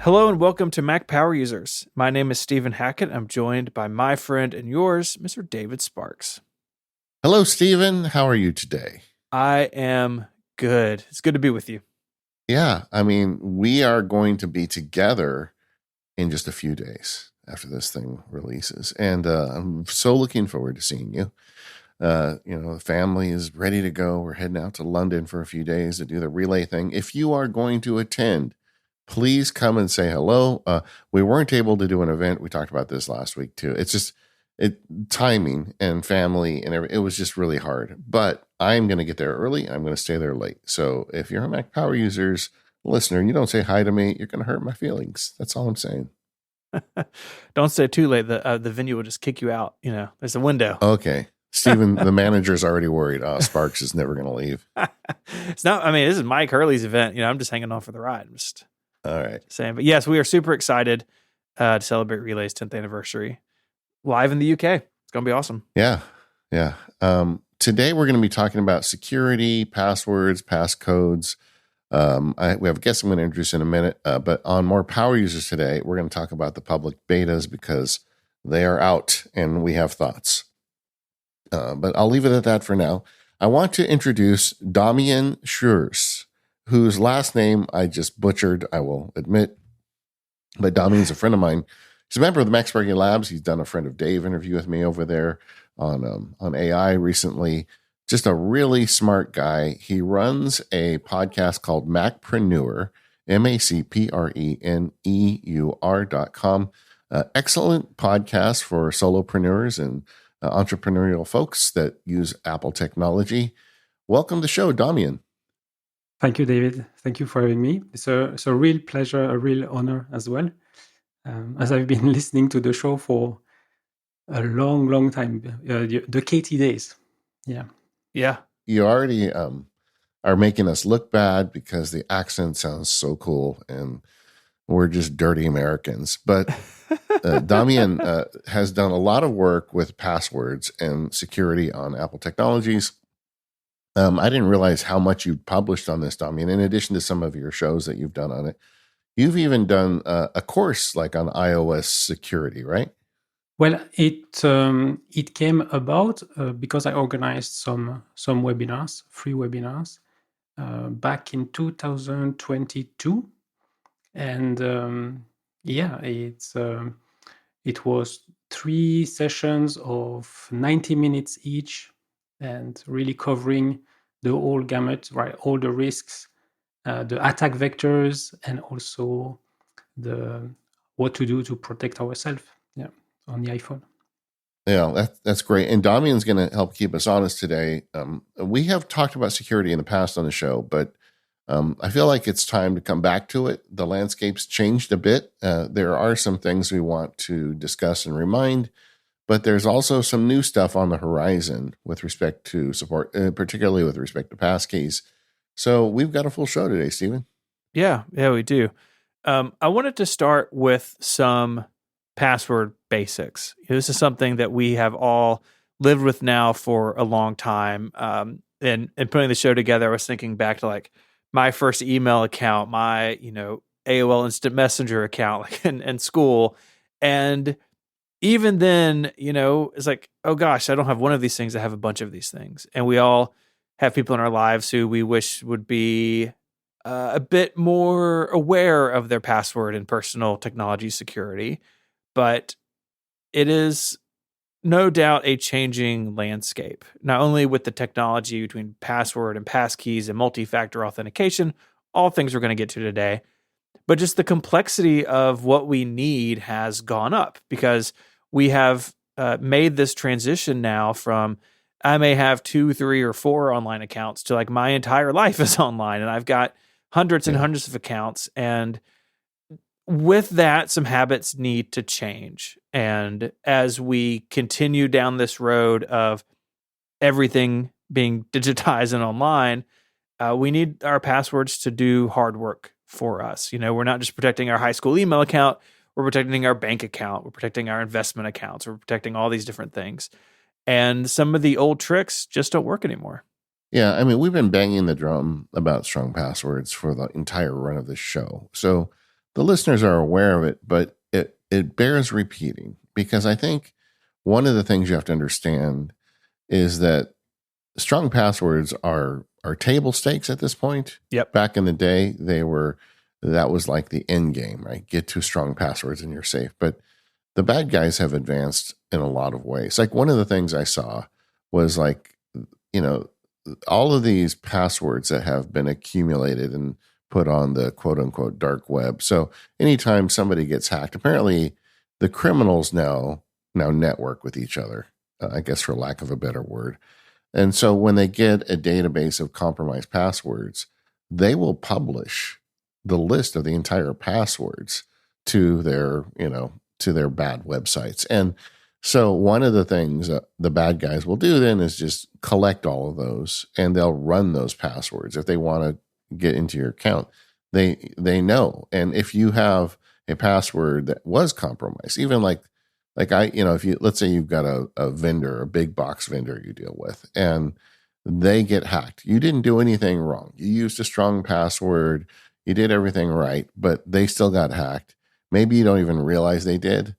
Hello and welcome to Mac Power Users. My name is Stephen Hackett. I'm joined by my friend and yours, Mr. David Sparks. Hello, Stephen. How are you today? I am good. It's good to be with you. Yeah, we are going to be together in just a few days after this thing releases. And I'm so looking forward to seeing you. The family is ready to go. We're heading out to London for a few days to do the relay thing. If you are going to attend, please come and say hello. We weren't able to do an event. We talked about this last week too. It's just timing and family and everything. It was just really hard. But I'm going to get there early. I'm going to stay there late. So if you're a Mac Power Users listener and you don't say hi to me, you're going to hurt my feelings. That's all I'm saying. Don't stay too late. The venue will just kick you out. There's a window. Okay. Stephen, the manager's already worried. Oh, Sparks is never going to leave. It's not. This is Mike Hurley's event. I'm just hanging on for the ride. I'm just all right. Saying, but yes, we are super excited to celebrate Relay's 10th anniversary live in the UK. It's going to be awesome. Yeah. Today we're going to be talking about security, passwords, passcodes. We have a guest I'm going to introduce in a minute, but on More Power Users today, we're going to talk about the public betas because they are out and we have thoughts. But I'll leave it at that for now. I want to introduce Damien Schreurs, whose last name I just butchered, I will admit. But Damien's a friend of mine. He's a member of the Max Sparky Labs. He's done a Friend of Dave interview with me over there on AI recently. Just a really smart guy. He runs a podcast called Macpreneur, MacPreneur.com. Excellent podcast for solopreneurs and entrepreneurial folks that use Apple technology. Welcome to the show, Damien. Thank you, David. Thank you for having me. It's a real pleasure, a real honor as well, as I've been listening to the show for a long, long time, the Katie days. Yeah. You already are making us look bad because the accent sounds so cool and we're just dirty Americans. But Damien has done a lot of work with passwords and security on Apple technologies. I didn't realize how much you published on this, Damien, in addition to some of your shows that you've done on it. You've even done a course like on iOS security, right? Well, it came about because I organized some webinars, free webinars, back in 2022. And it was 3 sessions of 90 minutes each, and really covering the whole gamut, right? All the risks, the attack vectors, and also what to do to protect ourselves. Yeah, on the iPhone. Yeah, that's great. And Damien's going to help keep us honest today. We have talked about security in the past on the show, but I feel like it's time to come back to it. The landscape's changed a bit. There are some things we want to discuss and remind, but there's also some new stuff on the horizon with respect to support, particularly with respect to Passkeys. So we've got a full show today, Stephen. Yeah, we do. I wanted to start with some password basics. This is something that we have all lived with now for a long time. And putting the show together, I was thinking back to like my first email account, my AOL Instant Messenger account, in school, and even then, it's like, oh gosh, I don't have one of these things. I have a bunch of these things. And we all have people in our lives who we wish would be a bit more aware of their password and personal technology security. But it is no doubt a changing landscape, not only with the technology between password and passkeys and multi-factor authentication, all things we're going to get to today, but just the complexity of what we need has gone up because we have made this transition now from I may have 2, 3, or 4 online accounts to like my entire life is online and I've got hundreds and hundreds of accounts. And with that, some habits need to change. And as we continue down this road of everything being digitized and online, we need our passwords to do hard work for us. We're not just protecting our high school email account. We're protecting our bank account. We're protecting our investment accounts. We're protecting all these different things. And some of the old tricks just don't work anymore. Yeah, we've been banging the drum about strong passwords for the entire run of this show. So the listeners are aware of it, but it bears repeating, because I think one of the things you have to understand is that strong passwords are table stakes at this point. Yep. Back in the day, that was like the end game, right? Get to strong passwords and you're safe. But the bad guys have advanced in a lot of ways. Like one of the things I saw was like, all of these passwords that have been accumulated and put on the quote unquote dark web. So anytime somebody gets hacked, apparently the criminals now network with each other, I guess for lack of a better word. And so when they get a database of compromised passwords, they will publish the list of the entire passwords to their bad websites. And so one of the things the bad guys will do then is just collect all of those, and they'll run those passwords if they want to get into your account. They know. And if you have a password that was compromised, even like if you, let's say you've got a vendor, a big box vendor you deal with, and they get hacked. You didn't do anything wrong. You used a strong password. You did everything right, but they still got hacked. Maybe you don't even realize they did.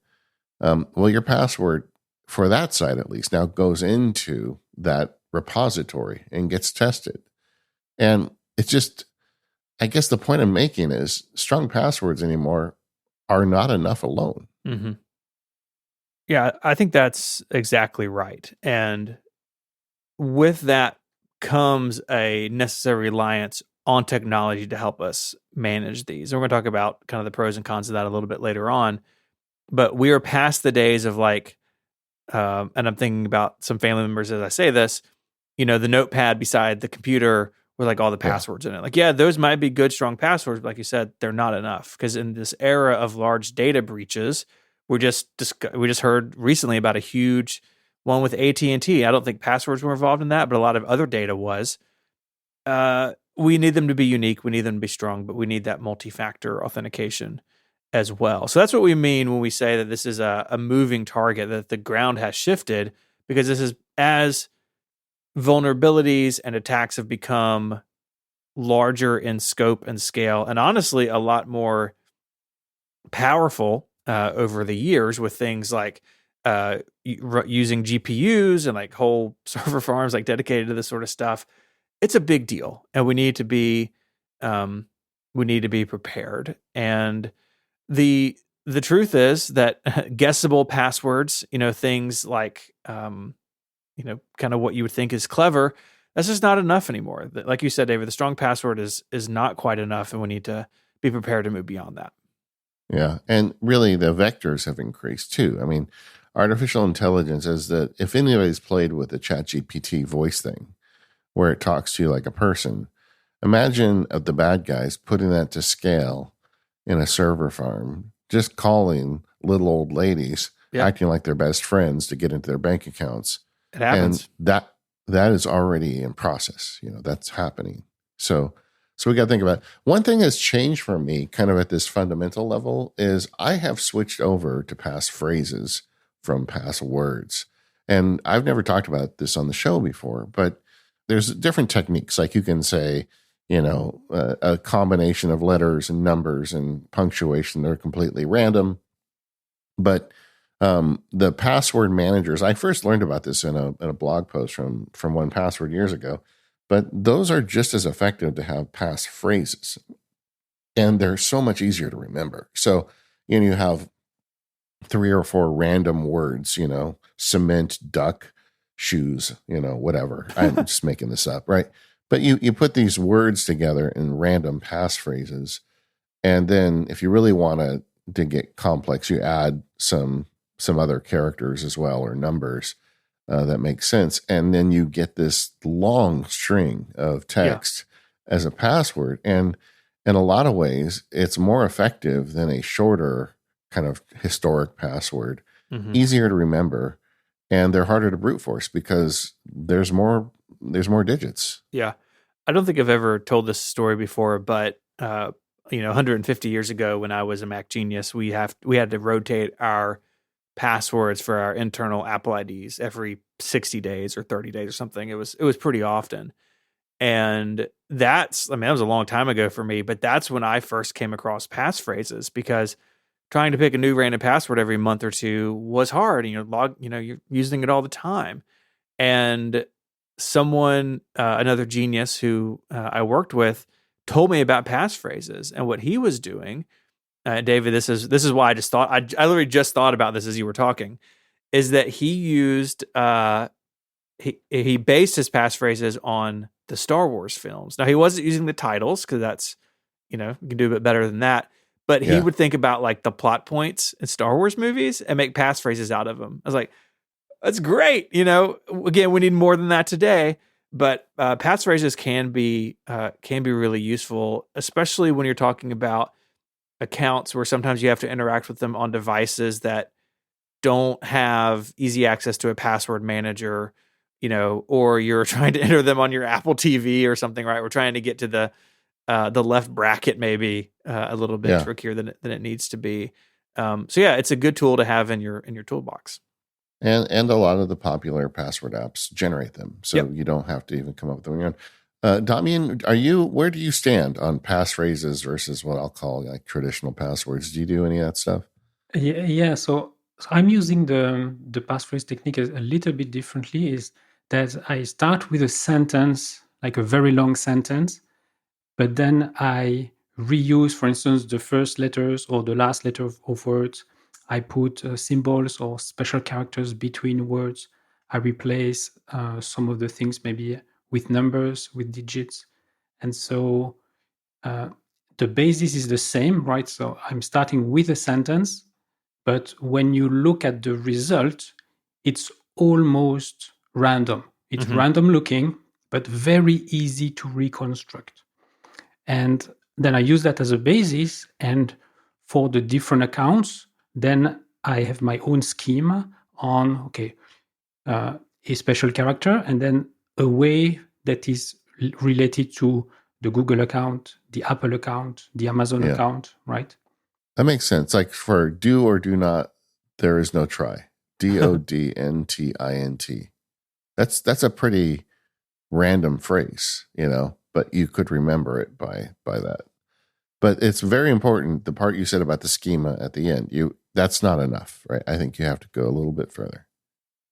Well, your password for that site, at least, now goes into that repository and gets tested. And it's just, I guess the point I'm making is strong passwords anymore are not enough alone. Mm-hmm. Yeah, I think that's exactly right. And with that comes a necessary reliance on technology to help us manage these. And we're going to talk about kind of the pros and cons of that a little bit later on. But we are past the days of like, and I'm thinking about some family members as I say this, the notepad beside the computer with like all the passwords in it. Like, yeah, those might be good, strong passwords, but like you said, they're not enough. Because in this era of large data breaches, we just heard recently about a huge one with AT&T. I don't think passwords were involved in that, but a lot of other data was. We need them to be unique. We need them to be strong, but we need that multi-factor authentication as well. So that's what we mean when we say that this is a moving target, that the ground has shifted, because this is as vulnerabilities and attacks have become larger in scope and scale, and honestly, a lot more powerful over the years with things like using GPUs and like whole server farms like dedicated to this sort of stuff. It's a big deal, and we need to be prepared. And the truth is that guessable passwords, things like kind of what you would think is clever, that's just not enough anymore. Like you said, David, the strong password is not quite enough, and we need to be prepared to move beyond that. Yeah, and really the vectors have increased too. I mean, artificial intelligence is that if anybody's played with the ChatGPT voice thing, where it talks to you like a person, imagine of the bad guys putting that to scale in a server farm, just calling little old ladies, acting like they're best friends to get into their bank accounts. It happens. And that is already in process. That's happening. So we got to think about it. One thing that's changed for me kind of at this fundamental level is I have switched over to passphrases from passwords. And I've never talked about this on the show before, but there's different techniques. Like you can say, a combination of letters and numbers and punctuation. They're completely random. But the password managers, I first learned about this in a blog post from 1Password years ago, but those are just as effective to have passphrases, and they're so much easier to remember. So, you have 3 or 4 random words, cement, duck, shoes, whatever. I'm just making this up, right? But you put these words together in random passphrases, and then if you really want to get complex, you add some other characters as well, or numbers that make sense. And then you get this long string of text as a password. And in a lot of ways, it's more effective than a shorter kind of historic password, easier to remember, and they're harder to brute force because there's more digits. Yeah. I don't think I've ever told this story before, but 150 years ago when I was a Mac genius, we had to rotate our passwords for our internal Apple IDs every 60 days or 30 days or something. It was pretty often. And that was a long time ago for me, but that's when I first came across passphrases, because trying to pick a new random password every month or two was hard. You're using it all the time. And someone, another genius who I worked with, told me about passphrases and what he was doing. David, this is why I just thought I literally just thought about this as you were talking, is that he used he based his passphrases on the Star Wars films. Now, he wasn't using the titles, because that's, you can do a bit better than that. But he would think about like the plot points in Star Wars movies and make passphrases out of them. I was like, that's great. Again, we need more than that today. But passphrases can be really useful, especially when you're talking about accounts where sometimes you have to interact with them on devices that don't have easy access to a password manager, or you're trying to enter them on your Apple TV or something, right? We're trying to get to the left bracket maybe a little bit trickier than it needs to be. So it's a good tool to have in your toolbox. And a lot of the popular password apps generate them, so you don't have to even come up with them on your own. Damien, where do you stand on passphrases versus what I'll call like traditional passwords? Do you do any of that stuff? Yeah. So I'm using the passphrase technique a little bit differently. Is that I start with a sentence, like a very long sentence, but then I reuse, for instance, the first letters or the last letter of words. I put symbols or special characters between words. I replace some of the things maybe with numbers, with digits. And so the basis is the same, right? So I'm starting with a sentence, but when you look at the result, it's almost random. It's random looking, but very easy to reconstruct. And then I use that as a basis. And for the different accounts, then I have my own schema on, a special character, and then a way that is related to the Google account, the Apple account, the Amazon account, right? That makes sense. Like for do or do not, there is no try. DODNTINT. That's a pretty random phrase, but you could remember it by that. But it's very important, the part you said about the schema at the end. That's not enough, right? I think you have to go a little bit further.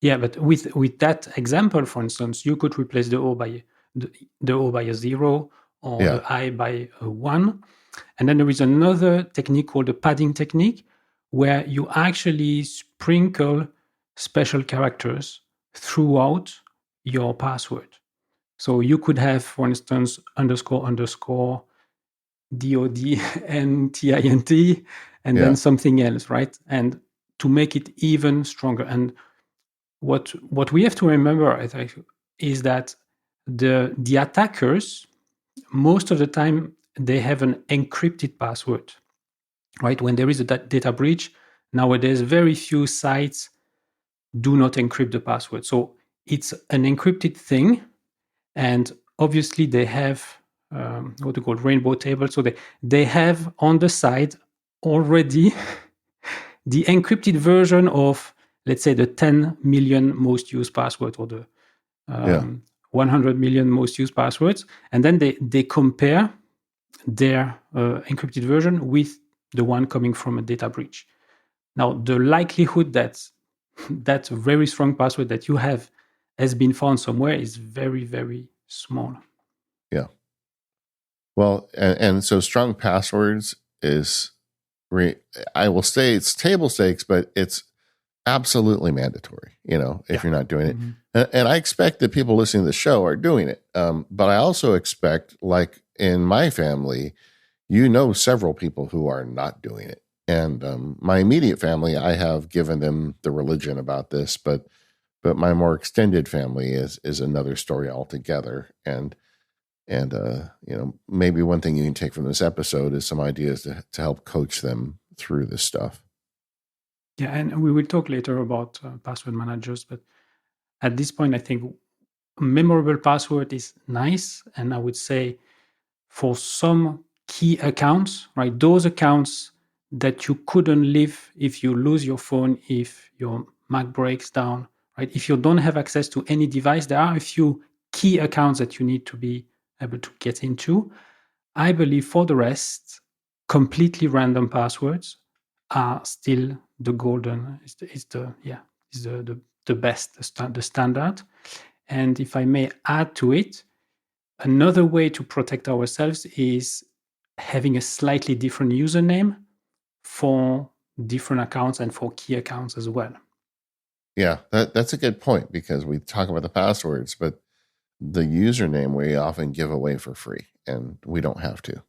Yeah, but with that example, for instance, you could replace the O by a 0 or the I by a 1. And then there is another technique called the padding technique, where you actually sprinkle special characters throughout your password. So you could have, for instance, __, DODNTINT, and then something else, right? And to make it even stronger. And what we have to remember, I think, is that the attackers, most of the time, they have an encrypted password, right? When there is a data breach, nowadays, very few sites do not encrypt the password. So it's an encrypted thing. And obviously, they have what we call rainbow table. So they have on the side already the encrypted version of, let's say, the 10 million most used passwords or the 100 million most used passwords. And then they compare their encrypted version with the one coming from a data breach. Now, the likelihood that that very strong password that you have has been found somewhere is very, very small. Yeah. Well, and so strong passwords is, I will say it's table stakes, but it's absolutely mandatory, if you're not doing it. And I expect that people listening to the show are doing it. But I also expect, like in my family, several people who are not doing it. And my immediate family, I have given them the religion about this, but my more extended family is another story altogether. And maybe one thing you can take from this episode is some ideas to help coach them through this stuff. Yeah, and we will talk later about password managers, but at this point, I think a memorable password is nice. And I would say for some key accounts, right, those accounts that you couldn't live if you lose your phone, if your Mac breaks down, right? If you don't have access to any device, there are a few key accounts that you need to be able to get into. I believe for the rest, completely random passwords are still the golden, is the best, the standard. And if I may add to it, another way to protect ourselves is having a slightly different username for different accounts and for key accounts as well. Yeah, that's a good point, because we talk about the passwords, but the username we often give away for free, and we don't have to.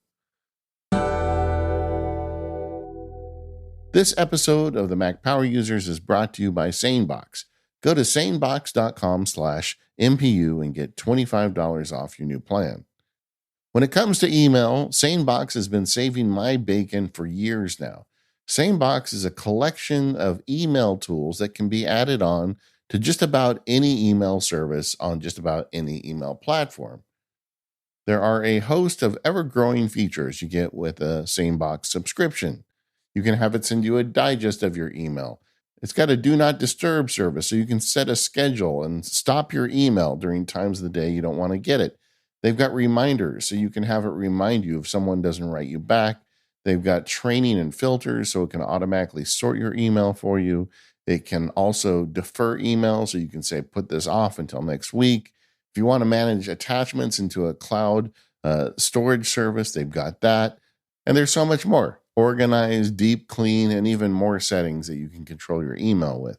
This episode of the Mac Power Users is brought to you by SaneBox. Go to sanebox.com/MPU and get $25 off your new plan. When it comes to email, SaneBox has been saving my bacon for years now. SaneBox is a collection of email tools that can be added on to just about any email service on just about any email platform. There are a host of ever-growing features you get with a SaneBox subscription. You can have it send you a digest of your email. It's got a do not disturb service, so you can set a schedule and stop your email during times of the day you don't want to get it. They've got reminders, so you can have it remind you if someone doesn't write you back. They've got training and filters, so it can automatically sort your email for you. It can also defer email, so you can say, put this off until next week. If you want to manage attachments into a cloud storage service, they've got that. And there's so much more. Organize, deep clean, and even more settings that you can control your email with.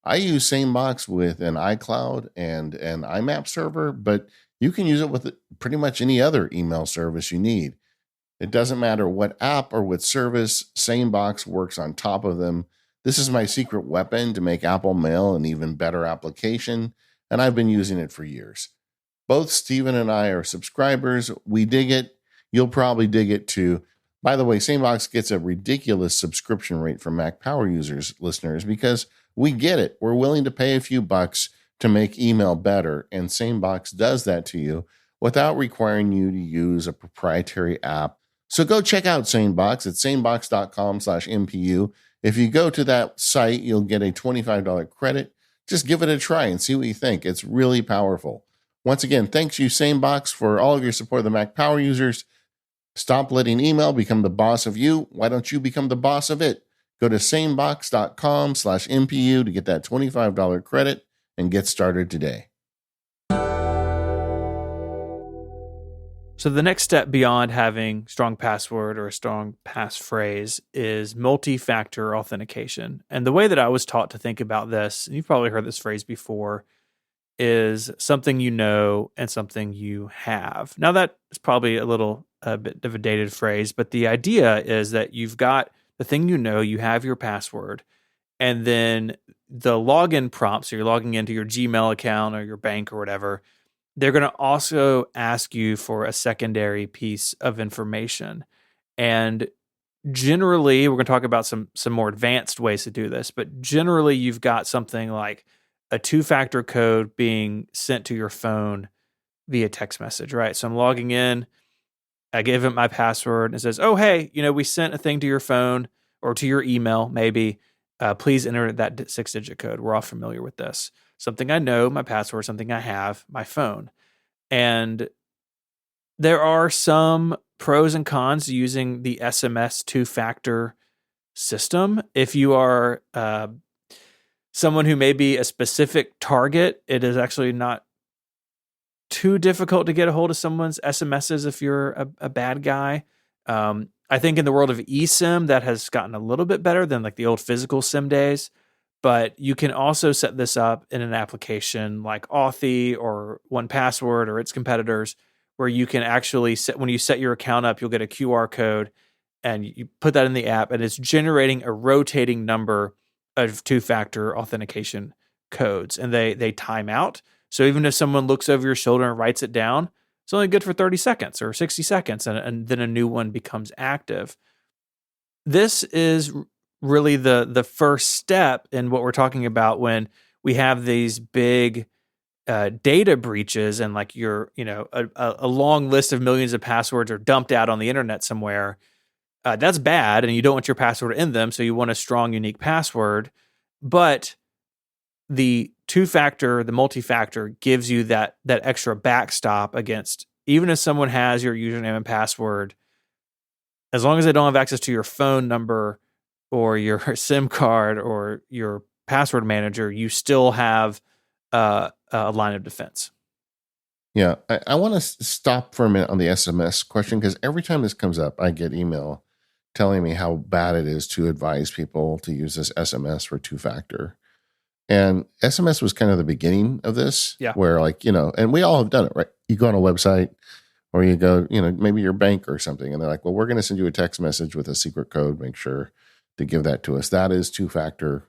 I use SaneBox with an iCloud and an IMAP server, but you can use it with pretty much any other email service you need. It doesn't matter what app or what service, SaneBox works on top of them. This is my secret weapon to make Apple Mail an even better application, and I've been using it for years. Both Steven and I are subscribers. We dig it. You'll probably dig it too. By the way, SaneBox gets a ridiculous subscription rate for Mac Power Users listeners because we get it. We're willing to pay a few bucks to make email better, and SaneBox does that to you without requiring you to use a proprietary app. So go check out SaneBox at sanebox.com/MPU. If you go to that site, you'll get a $25 credit. Just give it a try and see what you think. It's really powerful. Once again, thanks you, SaneBox, for all of your support of the Mac Power Users. Stop letting email become the boss of you. Why don't you become the boss of it? Go to sanebox.com/MPU to get that $25 credit and get started today. So the next step beyond having strong password or a strong passphrase is multi-factor authentication. And the way that I was taught to think about this, and you've probably heard this phrase before, is something you know and something you have. Now that is probably a bit of a dated phrase, but the idea is that you've got the thing you know, you have your password, and then the login prompt, so you're logging into your Gmail account or your bank or whatever, they're going to also ask you for a secondary piece of information. And generally, we're going to talk about some more advanced ways to do this, but generally you've got something like a two-factor code being sent to your phone via text message, right? So I'm logging in, I give it my password, and it says, oh, hey, we sent a thing to your phone or to your email, maybe. Please enter that 6-digit code. We're all familiar with this. Something I know, my password, something I have, my phone. And there are some pros and cons to using the SMS two-factor system. If you are someone who may be a specific target, it is actually not too difficult to get a hold of someone's SMSs if you're a bad guy. I think in the world of eSIM, that has gotten a little bit better than like the old physical SIM days. But you can also set this up in an application like Authy or 1Password or its competitors, where you can actually when you set your account up, you'll get a QR code and you put that in the app, and it's generating a rotating number of two-factor authentication codes, and they time out. So even if someone looks over your shoulder and writes it down, it's only good for 30 seconds or 60 seconds, and then a new one becomes active. This is really the first step in what we're talking about when we have these big data breaches, and like a long list of millions of passwords are dumped out on the internet somewhere. That's bad, and you don't want your password in them, so you want a strong, unique password. But the two-factor, the multi-factor, gives you that extra backstop against even if someone has your username and password, as long as they don't have access to your phone number or your SIM card or your password manager, you still have a line of defense. Yeah, I want to stop for a minute on the SMS question, because every time this comes up, I get email telling me how bad it is to advise people to use this SMS for two-factor. And SMS was kind of the beginning of this, where and we all have done it, right? You go on a website or you go, maybe your bank or something, and they're like, well, we're going to send you a text message with a secret code. Make sure to give that to us. That is two-factor.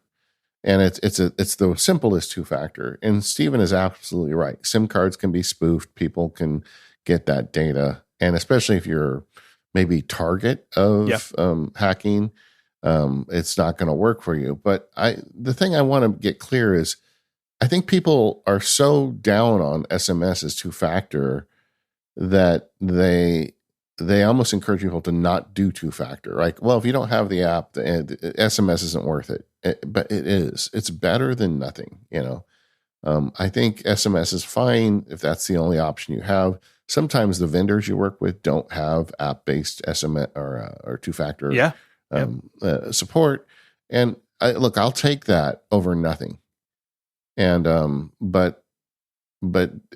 And it's the simplest two-factor. And Stephen is absolutely right. SIM cards can be spoofed. People can get that data. And especially if you're maybe target of hacking, it's not going to work for you. But the thing I want to get clear is, I think people are so down on SMS as two-factor that they almost encourage people to not do two-factor. Like, well, if you don't have the app, the SMS isn't worth it. But it is. It's better than nothing. I think SMS is fine if that's the only option you have. Sometimes the vendors you work with don't have app-based SMS or two-factor support. And I'll take that over nothing. And but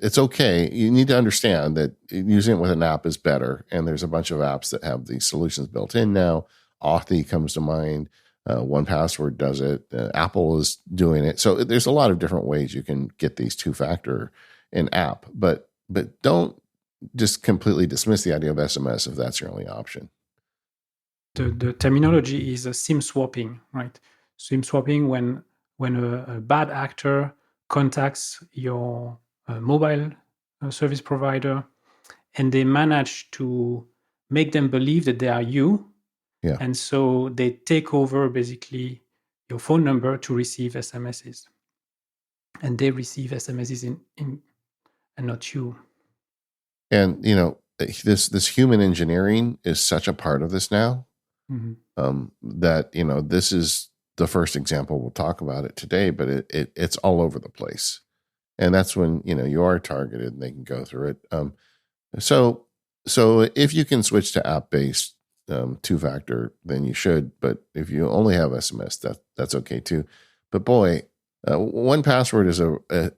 it's okay. You need to understand that using it with an app is better. And there's a bunch of apps that have these solutions built in now. Authy comes to mind. 1Password does it. Apple is doing it. So there's a lot of different ways you can get these two-factor in app. But don't just completely dismiss the idea of SMS if that's your only option. The terminology is SIM swapping, right? SIM swapping when a bad actor contacts your mobile service provider, and they manage to make them believe that they are you. Yeah. And so they take over basically your phone number to receive SMSs. And they receive SMSs in and not you. And this human engineering is such a part of this now, that this is the first example. We'll talk about it today, but it's all over the place. And that's when you are targeted and they can go through it. So if you can switch to app-based two-factor, then you should. But if you only have SMS, that's okay too. But boy, 1Password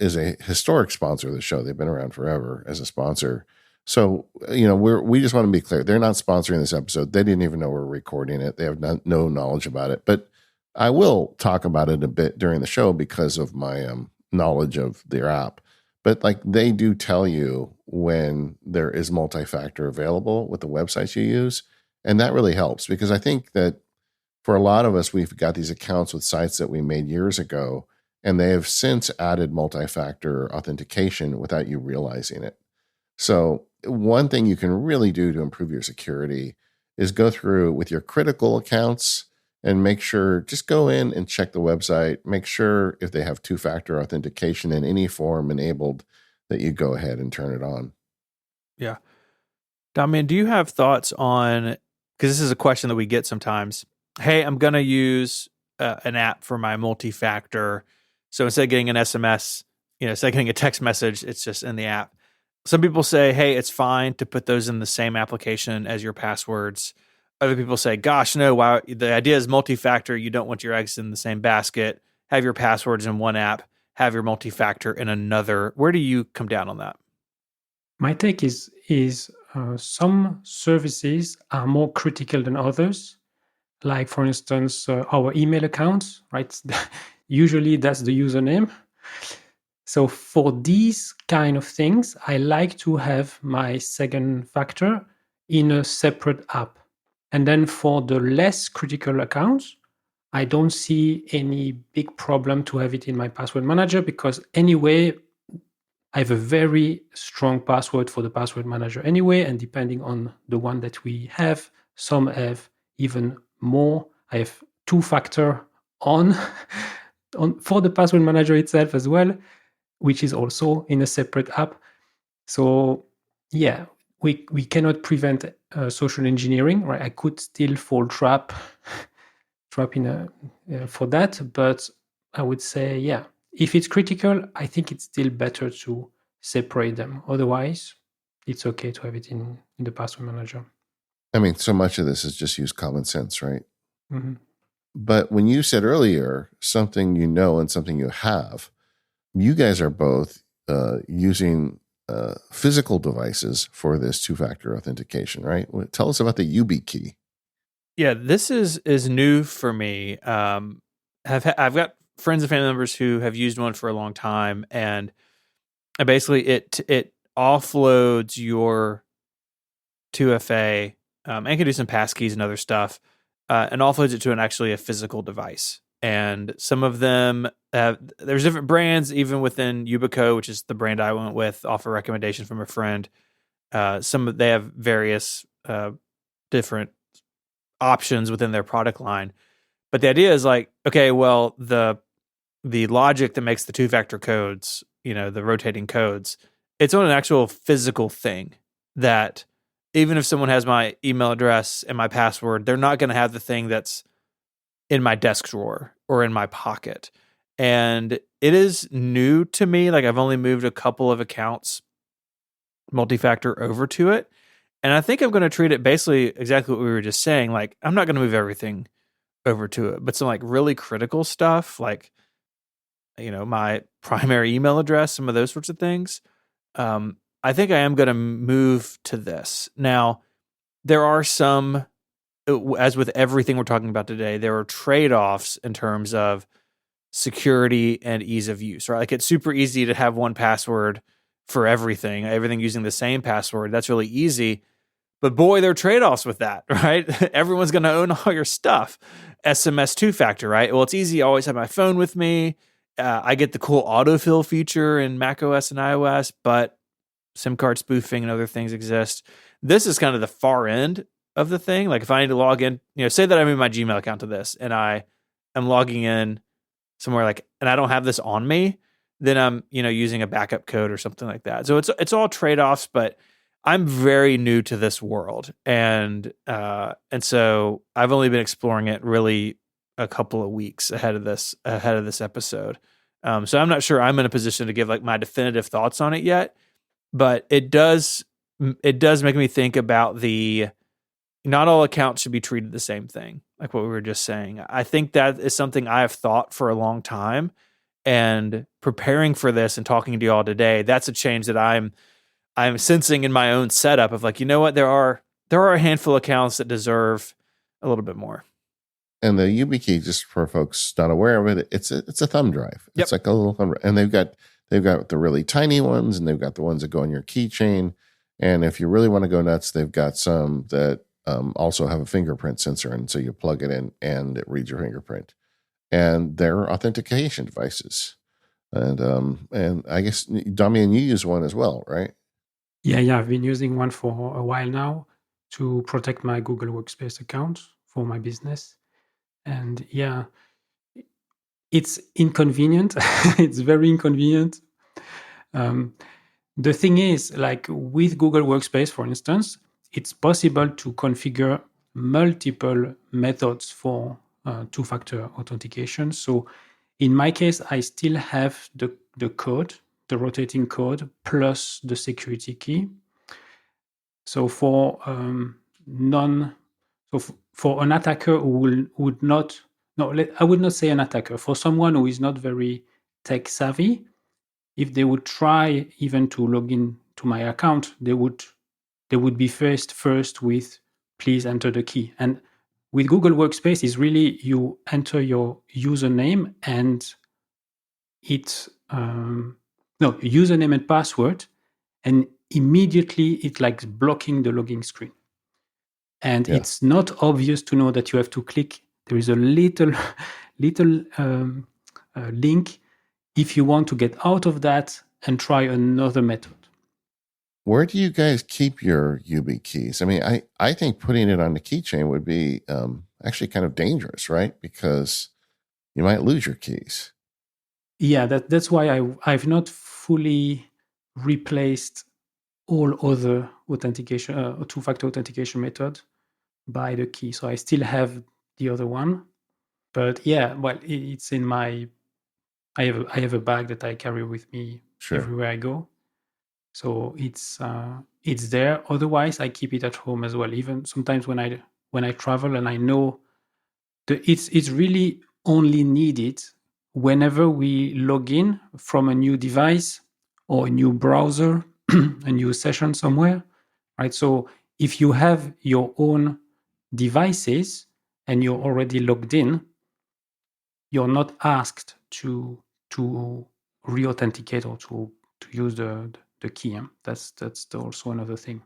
is a historic sponsor of the show. They've been around forever as a sponsor. So we just want to be clear. They're not sponsoring this episode. They didn't even know we're recording it. They have no knowledge about it. But I will talk about it a bit during the show because of my knowledge of their app. But they do tell you when there is multi-factor available with the websites you use. And that really helps, because I think that for a lot of us, we've got these accounts with sites that we made years ago, and they have since added multi-factor authentication without you realizing it. So one thing you can really do to improve your security is go through with your critical accounts and make sure, just go in and check the website, make sure if they have two-factor authentication in any form enabled, that you go ahead and turn it on. Yeah. Damien, do you have thoughts on, because this is a question that we get sometimes, hey, I'm going to use an app for my multi-factor. So instead of getting an SMS, instead of getting a text message, it's just in the app. Some people say, hey, it's fine to put those in the same application as your passwords. Other people say, gosh, no, wow, the idea is multi-factor. You don't want your eggs in the same basket. Have your passwords in one app, have your multi-factor in another. Where do you come down on that? My take is some services are more critical than others. Like, for instance, our email accounts, right? Usually that's the username. So for these kind of things, I like to have my second factor in a separate app. And then for the less critical accounts, I don't see any big problem to have it in my password manager, because anyway, I have a very strong password for the password manager anyway. And depending on the one that we have, some have even more. I have two-factor on for the password manager itself as well, which is also in a separate app. So yeah, we cannot prevent social engineering, right? I could still fall trap in for that, but I would say, yeah, if it's critical, I think it's still better to separate them. Otherwise, it's okay to have it in the password manager. I mean, so much of this is just use common sense, right? Mm-hmm. But when you said earlier something you know and something you have, you guys are both using physical devices for this two-factor authentication, right? Tell us about the YubiKey. Yeah, this is new for me. I've got friends and family members who have used one for a long time, and basically it offloads your 2FA and can do some passkeys and other stuff, and offloads it to actually a physical device. And some of them, there's different brands even within Yubico, which is the brand I went with off a recommendation from a friend. They have various different options within their product line. But the idea is like, okay, well, the logic that makes the two-factor codes, the rotating codes, it's on an actual physical thing that even if someone has my email address and my password, they're not going to have the thing that's in my desk drawer or in my pocket. And it is new to me. Like I've only moved a couple of accounts multi-factor over to it. And I think I'm going to treat it basically exactly what we were just saying. Like I'm not going to move everything over to it, but some like really critical stuff, like, my primary email address, some of those sorts of things. I think I am going to move to this. Now, there are some, as with everything we're talking about today, there are trade-offs in terms of security and ease of use, right? Like it's super easy to have one password for everything using the same password. That's really easy. But boy, there are trade-offs with that, right? Everyone's going to own all your stuff. SMS two-factor, right? Well, it's easy. I always have my phone with me. I get the cool autofill feature in macOS and iOS, but SIM card spoofing and other things exist. This is kind of the far end of the thing. Like if I need to log in, say that I'm in my Gmail account to this and I am logging in somewhere and I don't have this on me, then I'm, using a backup code or something like that. So it's all trade-offs, but I'm very new to this world. And so I've only been exploring it really a couple of weeks ahead of this episode. So I'm not sure I'm in a position to give like my definitive thoughts on it yet, but it does make me think about not all accounts should be treated the same thing, like what we were just saying. I think that is something I have thought for a long time, and preparing for this and talking to you all today, that's a change that I'm sensing in my own setup of like, what, there are a handful of accounts that deserve a little bit more. And the YubiKey, just for folks not aware of it, it's a thumb drive. It's like a little thumb drive. And they've got the really tiny ones, and they've got the ones that go on your keychain. And if you really want to go nuts, they've got some that also have a fingerprint sensor, and so you plug it in and it reads your fingerprint. And they're authentication devices. And I guess, Damien, you use one as well, right? Yeah, I've been using one for a while now to protect my Google Workspace account for my business. And yeah, it's inconvenient. It's very inconvenient. The thing is, like with Google Workspace, for instance, it's possible to configure multiple methods for two-factor authentication. So in my case, I still have the code, the rotating code, plus the security key. So for for an attacker who would not, I would not say an attacker, for someone who is not very tech savvy, if they would try even to log in to my account, they would be first with please enter the key. And with Google Workspace is really you enter your username and username and password, and immediately it like blocking the login screen. And it's not obvious to know that you have to click. There is a little link if you want to get out of that and try another method. Where do you guys keep your YubiKeys? I mean, I think putting it on the keychain would be actually kind of dangerous, right? Because you might lose your keys. Yeah, that's why I've not fully replaced all other authentication, two-factor authentication method by the key. So I still have the other one, but yeah, well, it's in my. I have a bag that I carry with me everywhere I go. So it's it's there. Otherwise, I keep it at home as well. Even sometimes when I travel and I know it's really only needed whenever we log in from a new device or a new browser, a new session somewhere, right? So if you have your own devices and you're already logged in, you're not asked to re-authenticate or to use the key. That's also another thing.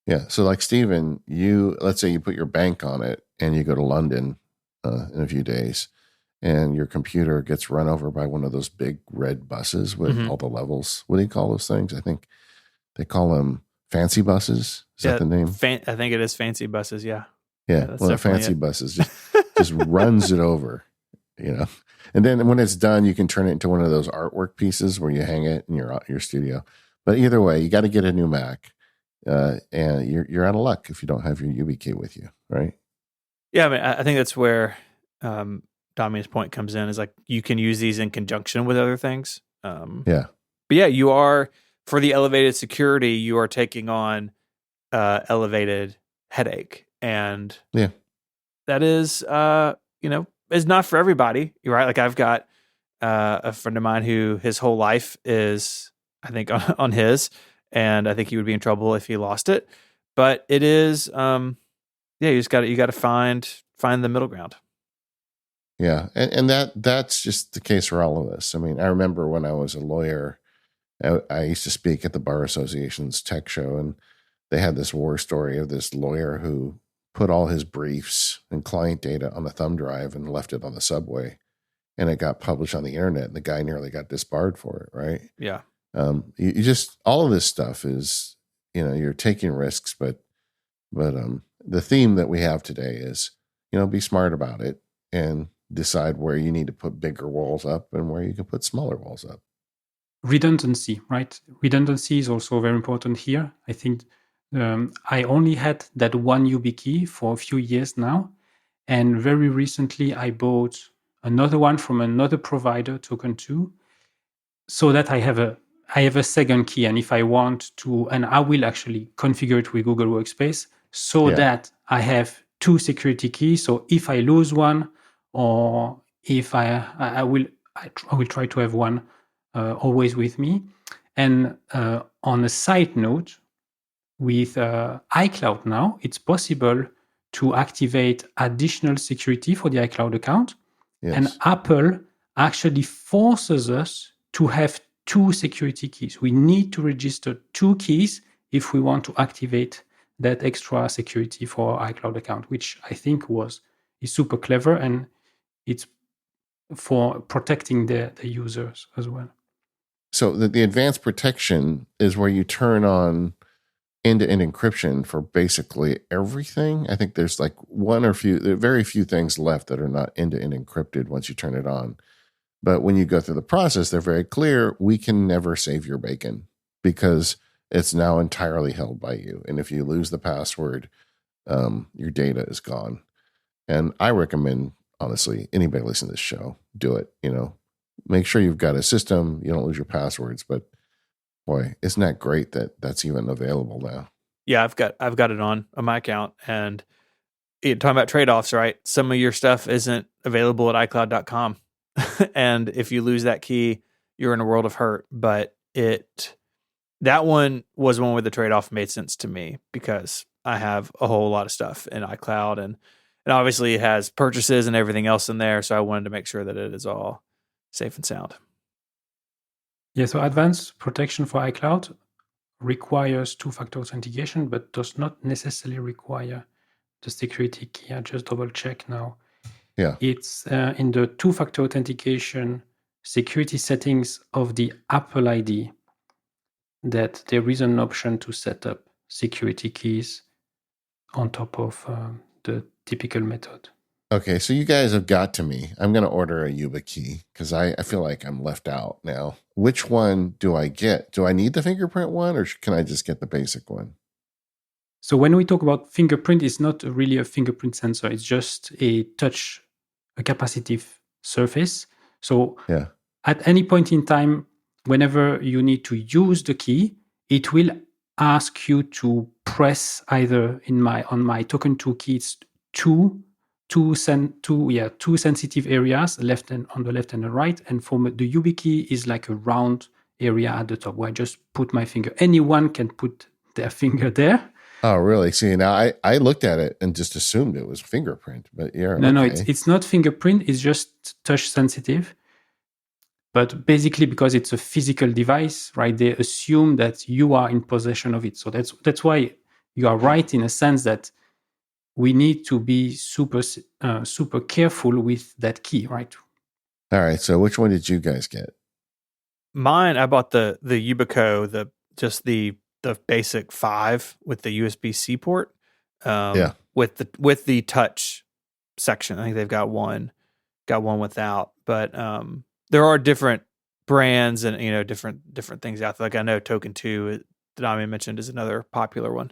Yeah. So like Steven, let's say you put your bank on it and you go to London in a few days, and your computer gets run over by one of those big red buses with all the levels. What do you call those things? I think they call them fancy buses. Is that the name? I think it is fancy buses. Yeah. Yeah. Well, the fancy buses just runs it over, And then when it's done, you can turn it into one of those artwork pieces where you hang it in your studio. But either way, you got to get a new Mac. And you're out of luck if you don't have your YubiKey with you, right? Yeah, I mean, I think that's where Damien's point comes in. Is like you can use these in conjunction with other things. Yeah, but yeah, you are for the elevated security. You are taking on elevated headache, and that is is not for everybody, right? Like I've got a friend of mine who his whole life is, I think, on his. And I think he would be in trouble if he lost it. But it is, you got to find the middle ground. Yeah, and that's just the case for all of us. I mean, I remember when I was a lawyer, I used to speak at the Bar Association's tech show, and they had this war story of this lawyer who put all his briefs and client data on a thumb drive and left it on the subway, and it got published on the internet, and the guy nearly got disbarred for it, right? Yeah. You just, all of this stuff is, you're taking risks, but the theme that we have today is, be smart about it and decide where you need to put bigger walls up and where you can put smaller walls up. Redundancy, right? Redundancy is also very important here. I think I only had that one YubiKey for a few years now. And very recently I bought another one from another provider, Token 2, so that I have a second key, and if I want to, and I will actually configure it with Google Workspace so that I have two security keys. So if I lose one, or if I will try to have one always with me. And on a side note, with iCloud now, it's possible to activate additional security for the iCloud account. Yes. And Apple actually forces us to have two security keys. We need to register two keys if we want to activate that extra security for our iCloud account, which I think is super clever, and it's for protecting the users as well. So the advanced protection is where you turn on end-to-end encryption for basically everything. I think there's like there are very few things left that are not end-to-end encrypted once you turn it on. But when you go through the process, they're very clear. We can never save your bacon because it's now entirely held by you. And if you lose the password, your data is gone. And I recommend, honestly, anybody listening to this show, do it. Make sure you've got a system. You don't lose your passwords. But boy, isn't that great that that's even available now? Yeah, I've got it on my account. And talking about trade-offs, right? Some of your stuff isn't available at iCloud.com. And if you lose that key, you're in a world of hurt. But that one was one where the trade-off made sense to me because I have a whole lot of stuff in iCloud, and obviously it has purchases and everything else in there. So I wanted to make sure that it is all safe and sound. Yeah, so advanced protection for iCloud requires two-factor authentication, but does not necessarily require the security key. I just double check now. Yeah, it's in the two-factor authentication security settings of the Apple ID that there is an option to set up security keys on top of the typical method. Okay, so you guys have got to me. I'm going to order a YubiKey because I feel like I'm left out now. Which one do I get? Do I need the fingerprint one, or can I just get the basic one? So when we talk about fingerprint, it's not really a fingerprint sensor. It's just a capacitive surface. So at any point in time, whenever you need to use the key, it will ask you to press either on my token 2 key, it's two sensitive areas, left and on the left and the right. And for the YubiKey is like a round area at the top where I just put my finger. Anyone can put their finger there. Oh, really? See, now I looked at it and just assumed it was fingerprint, but yeah. No, it's not fingerprint. It's just touch sensitive. But basically, because it's a physical device, right? They assume that you are in possession of it. So that's why you are right in a sense that we need to be super careful with that key, right? All right. So which one did you guys get? Mine, I bought the Yubico, the basic 5 with the USB-C port. With the touch section. I think they've got one without, but there are different brands and different things out there. Like I know Token 2 that Damien mentioned is another popular one.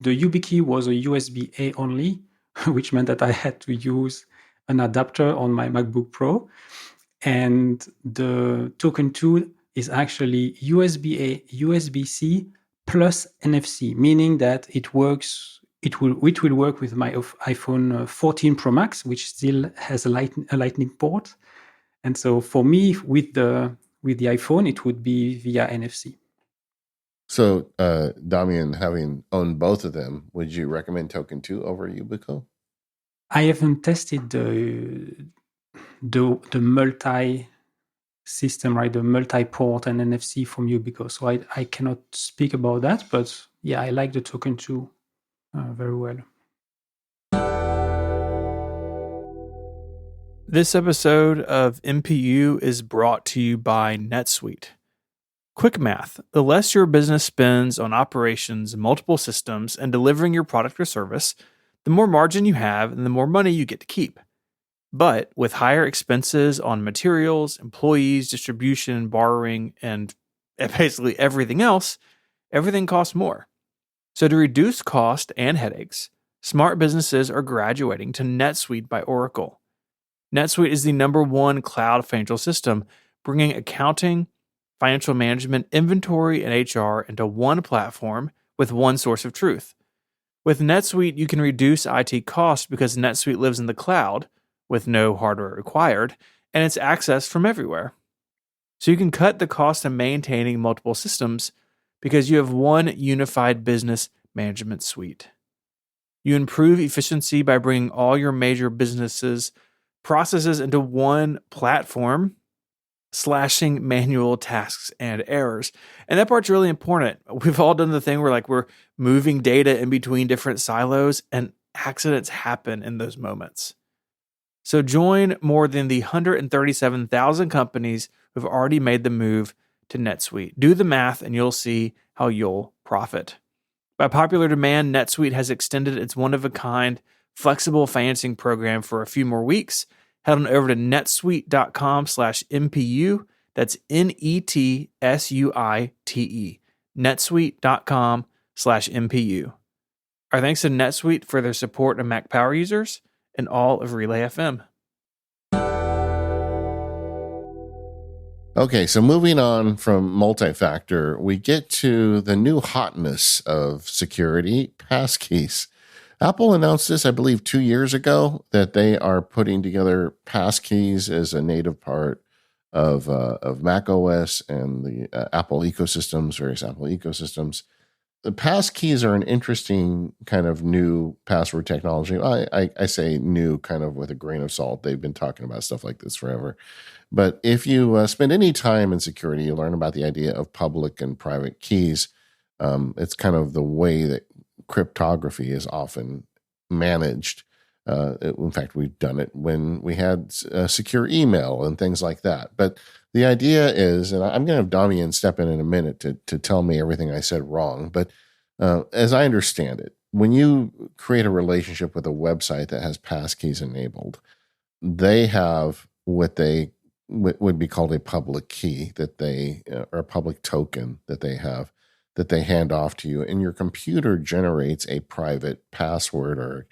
The YubiKey was a USB-A only, which meant that I had to use an adapter on my MacBook Pro. And the Token 2 is actually USB-A, USB-C plus NFC, meaning that it will work with my iPhone 14 Pro Max, which still has a Lightning port. And so for me, with the iPhone, it would be via NFC. So, Damien, having owned both of them, would you recommend Token 2 over Yubico? I haven't tested the multi-system, right? The multi-port and NFC from Yubico. So I cannot speak about that. But yeah, I like the Token 2 very well. This episode of MPU is brought to you by NetSuite. Quick math: the less your business spends on operations, multiple systems, and delivering your product or service, the more margin you have and the more money you get to keep. But with higher expenses on materials, employees, distribution, borrowing, and basically everything else, everything costs more. So to reduce cost and headaches, smart businesses are graduating to NetSuite by Oracle. NetSuite is the #1 cloud financial system, bringing accounting, financial management, inventory, and HR into one platform with one source of truth. With NetSuite, you can reduce IT costs because NetSuite lives in the cloud with no hardware required, and it's accessed from everywhere. So you can cut the cost of maintaining multiple systems because you have one unified business management suite. You improve efficiency by bringing all your major businesses' processes into one platform, slashing manual tasks and errors. And that part's really important. We've all done the thing where we're moving data in between different silos and accidents happen in those moments. So join more than the 137,000 companies who've already made the move to NetSuite. Do the math and you'll see how you'll profit. By popular demand, NetSuite has extended its one-of-a-kind flexible financing program for a few more weeks. Head on over to netsuite.com/MPU. That's NETSUITE. netsuite.com/MPU. Our thanks to NetSuite for their support of Mac Power users and all of Relay FM. Okay, so moving on from multi-factor, we get to the new hotness of security, Passkeys. Apple announced this, I believe, 2 years ago, that they are putting together Passkeys as a native part of Mac OS and the Apple ecosystems, various Apple ecosystems. The Passkeys are an interesting kind of new password technology. I say new kind of with a grain of salt. They've been talking about stuff like this forever. But if you spend any time in security, you learn about the idea of public and private keys. It's kind of the way that cryptography is often managed. In fact, we've done it when we had secure email and things like that. But the idea is, and I'm going to have Damien step in a minute to tell me everything I said wrong. But as I understand it, when you create a relationship with a website that has passkeys enabled, they have what they would be called a public key that they, or a public token that they have, that they hand off to you, and your computer generates a private password, or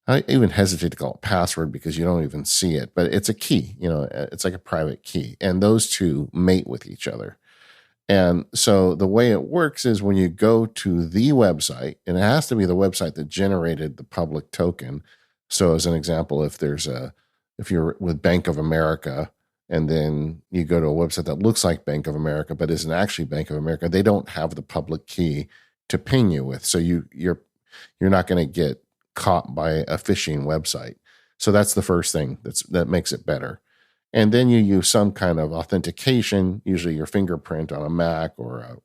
I even hesitate to call it password because you don't even see it, but it's a key, it's like a private key, and those two mate with each other. And so the way it works is when you go to the website, and it has to be the website that generated the public token. So as an example, if you're with Bank of America, and then you go to a website that looks like Bank of America, but isn't actually Bank of America, they don't have the public key to ping you with. So you're not going to get caught by a phishing website. So that's the first thing that makes it better. And then you use some kind of authentication, usually your fingerprint on a Mac or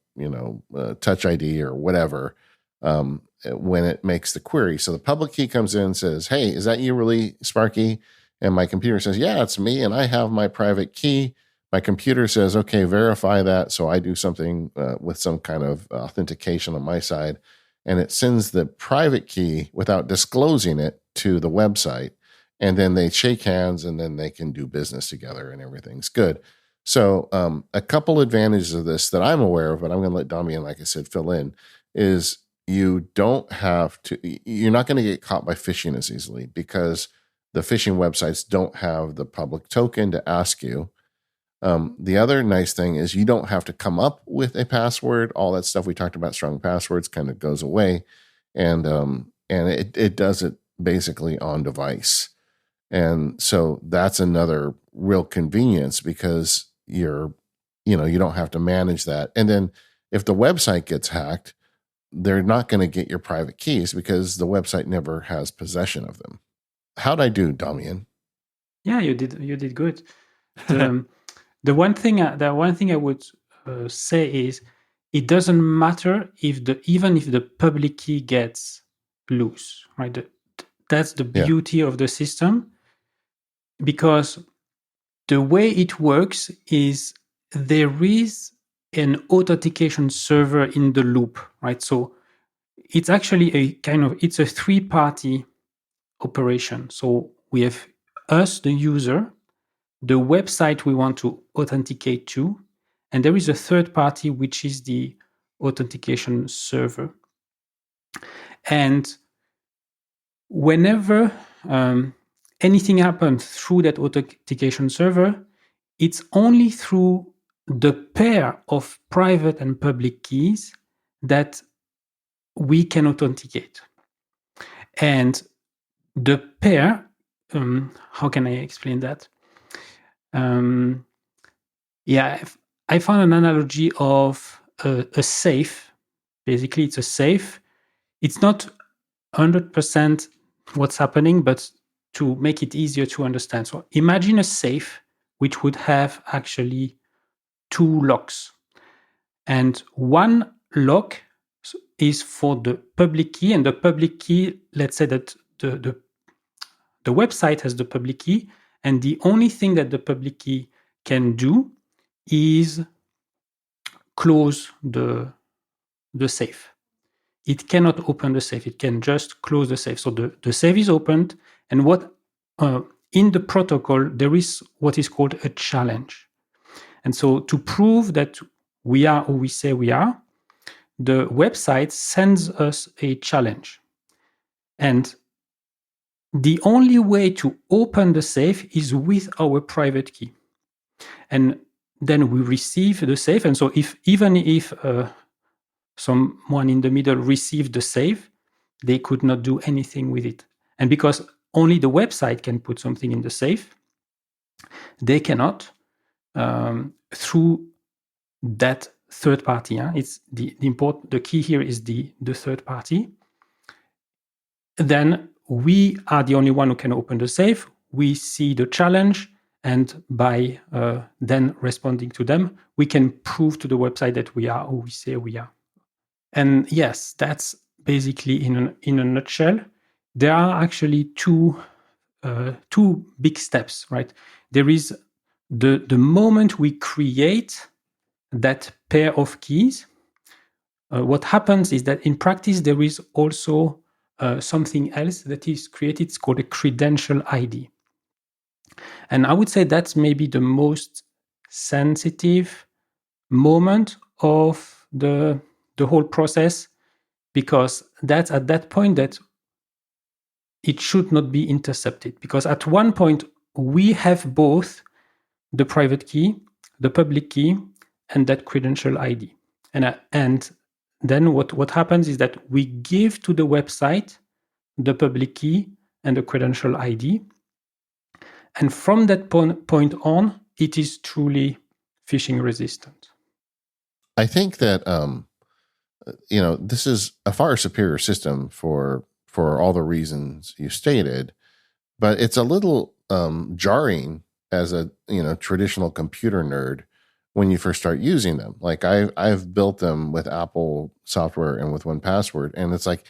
a Touch ID or whatever, when it makes the query. So the public key comes in and says, "Hey, is that you really, Sparky?" And my computer says, "Yeah, it's me, and I have my private key." My computer says, "Okay, verify that." So I do something with some kind of authentication on my side, and it sends the private key without disclosing it to the website. And then they shake hands, and then they can do business together, and everything's good. So a couple advantages of this that I'm aware of, but I'm going to let Damien, like I said, fill in, is you're not going to get caught by phishing as easily because the phishing websites don't have the public token to ask you. The other nice thing is you don't have to come up with a password. All that stuff we talked about, strong passwords, kind of goes away. And it does it basically on device. And so that's another real convenience because you don't have to manage that. And then if the website gets hacked, they're not going to get your private keys because the website never has possession of them. How'd I do, Damien? Yeah, you did good. The one thing I would say is it doesn't matter even if the public key gets loose, right? That's the beauty of the system, because the way it works is there is an authentication server in the loop, right? So it's actually it's a three-party operation. So we have us, the user, the website we want to authenticate to, and there is a third party, which is the authentication server. And whenever anything happens through that authentication server, it's only through the pair of private and public keys that we can authenticate. And the pair, how can I explain that? I found an analogy of a safe. Basically, it's a safe. It's not 100% what's happening, but to make it easier to understand. So imagine a safe which would have actually two locks. And one lock is for the public key, and the public key, let's say that the website has the public key, and the only thing that the public key can do is close the safe. It cannot open the safe. It can just close the safe. So the safe is opened, and what in the protocol, there is what is called a challenge. And so to prove that we are who we say we are, the website sends us a challenge. And the only way to open the safe is with our private key. And then we receive the safe. And so even if someone in the middle received the safe, they could not do anything with it. And because only the website can put something in the safe, they cannot through that third party. It's the key here is the third party. Then we are the only one who can open the safe. We see the challenge, and by then responding to them, we can prove to the website that we are who we say we are. And yes, that's basically in a nutshell. There are actually two big steps, right? There is the moment we create that pair of keys. What happens is that in practice there is also something else that is created. It's called a credential ID, and I would say that's maybe the most sensitive moment of the whole process, because that's at that point that it should not be intercepted, because at one point we have both the private key, the public key, and that credential ID. And then what happens is that we give to the website the public key and the credential ID. And from that point on, it is truly phishing resistant. I think that this is a far superior system for all the reasons you stated, but it's a little jarring as a traditional computer nerd when you first start using them. Like I've built them with Apple software and with 1Password, and it's like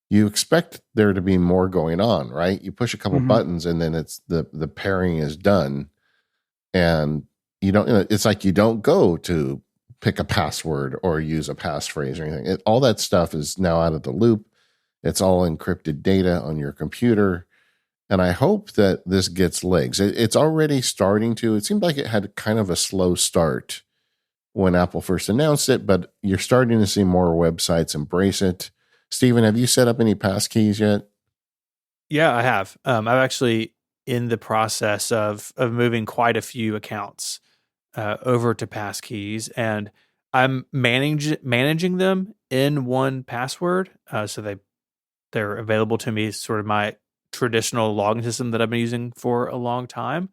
you expect there to be more going on, right? You push a couple buttons and then it's the pairing is done, and you don't. It's like you don't go to pick a password or use a passphrase or anything. All that stuff is now out of the loop. It's all encrypted data on your computer. And I hope that this gets legs. It's already starting to. It seemed like it had kind of a slow start when Apple first announced it, but you're starting to see more websites embrace it. Stephen, have you set up any passkeys yet? Yeah, I have. I'm actually in the process of moving quite a few accounts over to Passkeys, and I'm managing them in 1Password. So they're available to me, sort of my traditional login system that I've been using for a long time.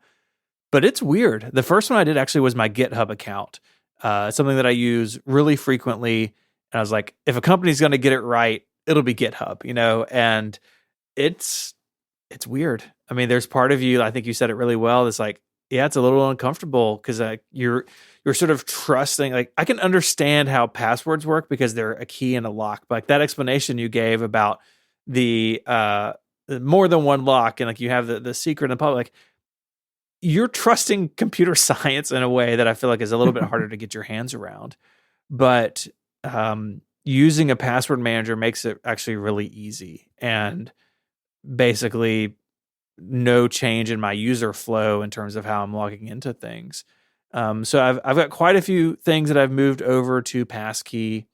But it's weird. The first one I did actually was my GitHub account, something that I use really frequently. And I was like, if a company's going to get it right, it'll be GitHub, and it's weird. I mean, there's part of you, I think you said it really well. It's like, yeah, it's a little uncomfortable because you're sort of trusting. Like, I can understand how passwords work because they're a key and a lock. But like that explanation you gave about the more than one lock, and like you have the secret and the public, you're trusting computer science in a way that I feel like is a little bit harder to get your hands around. But using a password manager makes it actually really easy, and basically no change in my user flow in terms of how I'm logging into things. So I've got quite a few things that I've moved over to Passkey.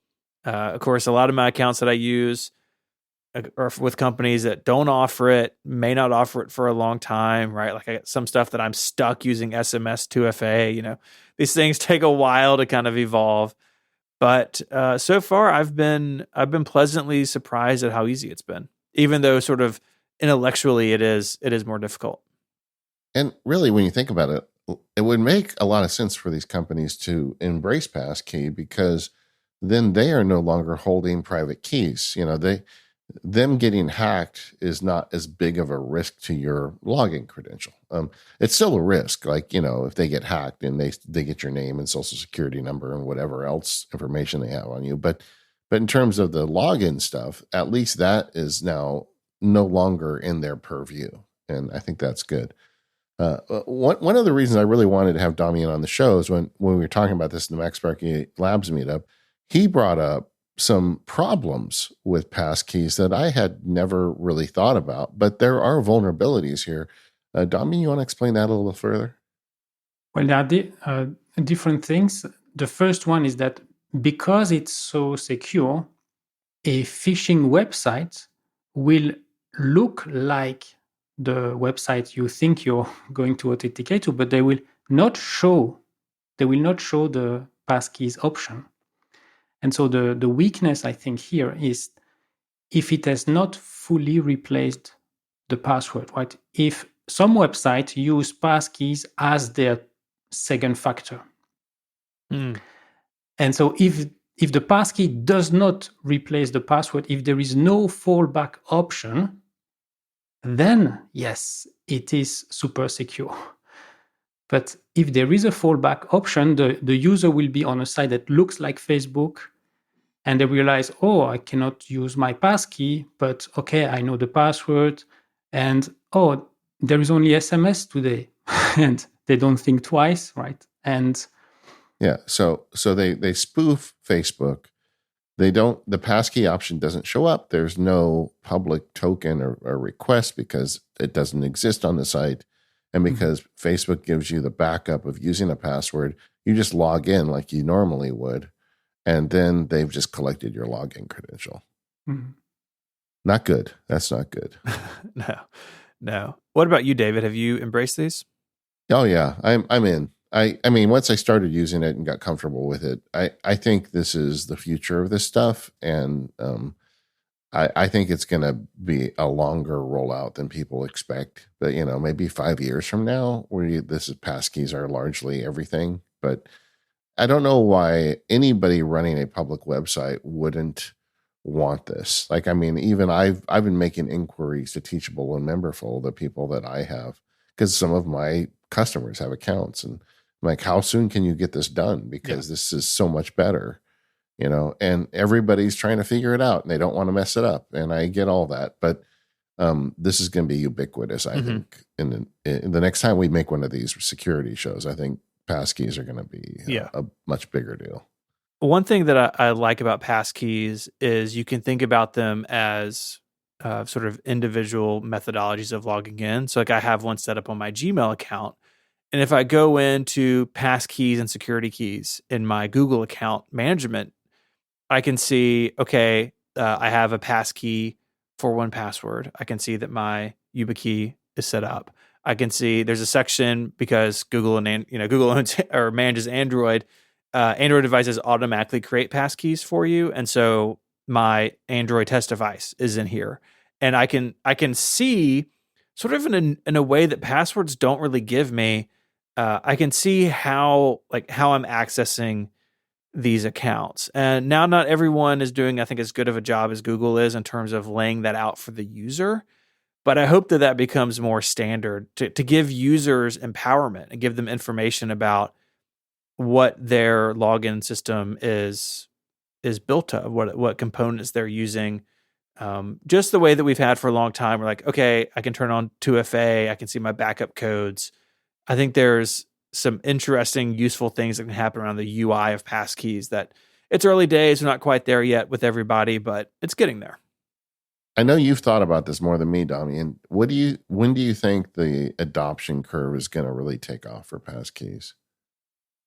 Of course, a lot of my accounts that I use are with companies that don't offer it, may not offer it for a long time, right? Like I got some stuff that I'm stuck using SMS 2FA. These things take a while to kind of evolve. But so far, I've been pleasantly surprised at how easy it's been, even though sort of intellectually it is more difficult. And really, when you think about it, it would make a lot of sense for these companies to embrace Passkey, because then they are no longer holding private keys. Them getting hacked is not as big of a risk to your login credential. It's still a risk. Like, if they get hacked and they get your name and social security number and whatever else information they have on you. But in terms of the login stuff, at least that is now no longer in their purview. And I think that's good. One of the reasons I really wanted to have Damien on the show is when we were talking about this in the MacSparky Labs meetup, he brought up some problems with passkeys that I had never really thought about, but there are vulnerabilities here. Damien, you want to explain that a little further? Well, there are different things. The first one is that because it's so secure, a phishing website will look like the website you think you're going to authenticate to, but they will not show the passkeys option. And so the weakness, I think, here is if it has not fully replaced the password, right? If some websites use passkeys as their second factor. And so if the passkey does not replace the password, if there is no fallback option, then yes, it is super secure. But if there is a fallback option, the user will be on a site that looks like Facebook, and they realize, oh, I cannot use my passkey, but okay, I know the password, and oh, there is only SMS today, and they don't think twice, right? And yeah, so they spoof Facebook. The passkey option doesn't show up. There's no public token or request because it doesn't exist on the site. And because Facebook gives you the backup of using a password, you just log in like you normally would. And then they've just collected your login credential. Not good. That's not good. No. What about you, David? Have you embraced these? Oh yeah, I'm in. I mean, once I started using it and got comfortable with it, I think this is the future of this stuff. And I think it's going to be a longer rollout than people expect. But, maybe 5 years from now, where this is passkeys are largely everything. But I don't know why anybody running a public website wouldn't want this. Like, I mean, even I've been making inquiries to Teachable and Memberful, the people that I have, because some of my customers have accounts, and I'm like, how soon can you get this done? Because this is so much better, and everybody's trying to figure it out and they don't want to mess it up. And I get all that, but this is going to be ubiquitous. I think in the next time we make one of these security shows, I think passkeys are going to be a much bigger deal. One thing that I like about passkeys is you can think about them as sort of individual methodologies of logging in. So like I have one set up on my Gmail account. And if I go into passkeys and security keys in my Google account management, I can see, okay, I have a passkey for 1Password. I can see that my YubiKey is set up. I can see there's a section because Google Google owns or manages Android. Android devices automatically create passkeys for you, and so my Android test device is in here, and I can see sort of in a way that passwords don't really give me. I can see how I'm accessing these accounts, and now not everyone is doing, I think, as good of a job as Google is in terms of laying that out for the user. But I hope that becomes more standard to give users empowerment and give them information about what their login system is built of, what components they're using. Just the way that we've had for a long time. We're like, okay, I can turn on 2FA. I can see my backup codes. I think there's some interesting, useful things that can happen around the UI of passkeys that it's early days. We're not quite there yet with everybody, but it's getting there. I know you've thought about this more than me, Damien. When do you think the adoption curve is going to really take off for passkeys?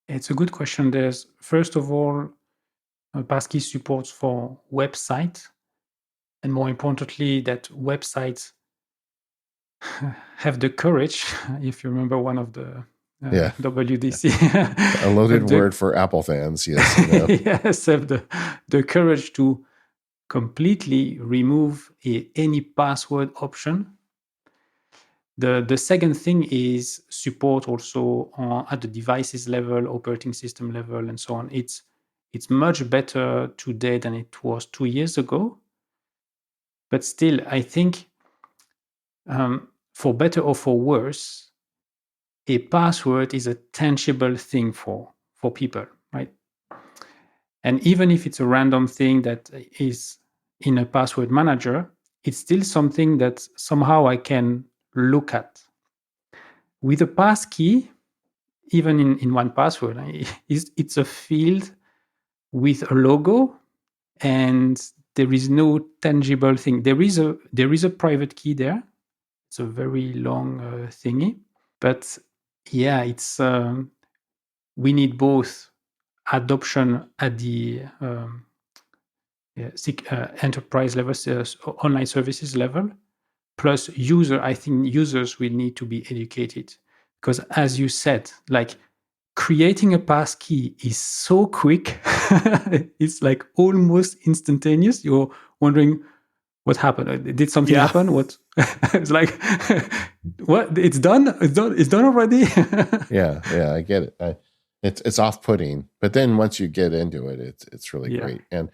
It's a good question. There's, first of all, Passkey supports for websites, and more importantly, that websites have the courage, if you remember one of the WDC. A loaded word for Apple fans, yes. Yes, have the courage to completely remove any password option. The second thing is support also at the devices level, operating system level, and so on. It's much better today than it was 2 years ago. But still, I think for better or for worse, a password is a tangible thing for people, right? And even if it's a random thing that is in a password manager, it's still something that somehow I can look at. With a passkey, even in 1Password, it's a field with a logo, and there is no tangible thing. There is a private key there. It's a very long thingy, but yeah, it's we need both adoption at the enterprise level, online services level, plus I think users will need to be educated, because as you said, like creating a passkey is so quick. It's like almost instantaneous. You're wondering what happened. Did something happen? What? It's like, what? It's done. It's done already. Yeah, I get it. It's off-putting, but then once you get into it, it's really great. And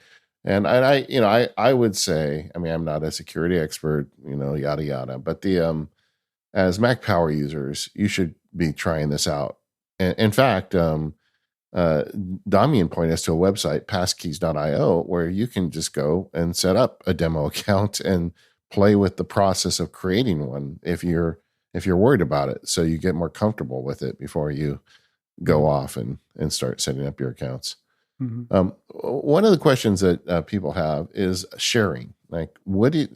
I would say, I mean, I'm not a security expert, yada yada, but as Mac Power users, you should be trying this out. And in fact, Damien pointed us to a website, passkeys.io, where you can just go and set up a demo account and play with the process of creating one if you're worried about it, so you get more comfortable with it before you go off and start setting up your accounts. Mm-hmm. One of the questions that people have is sharing. Like,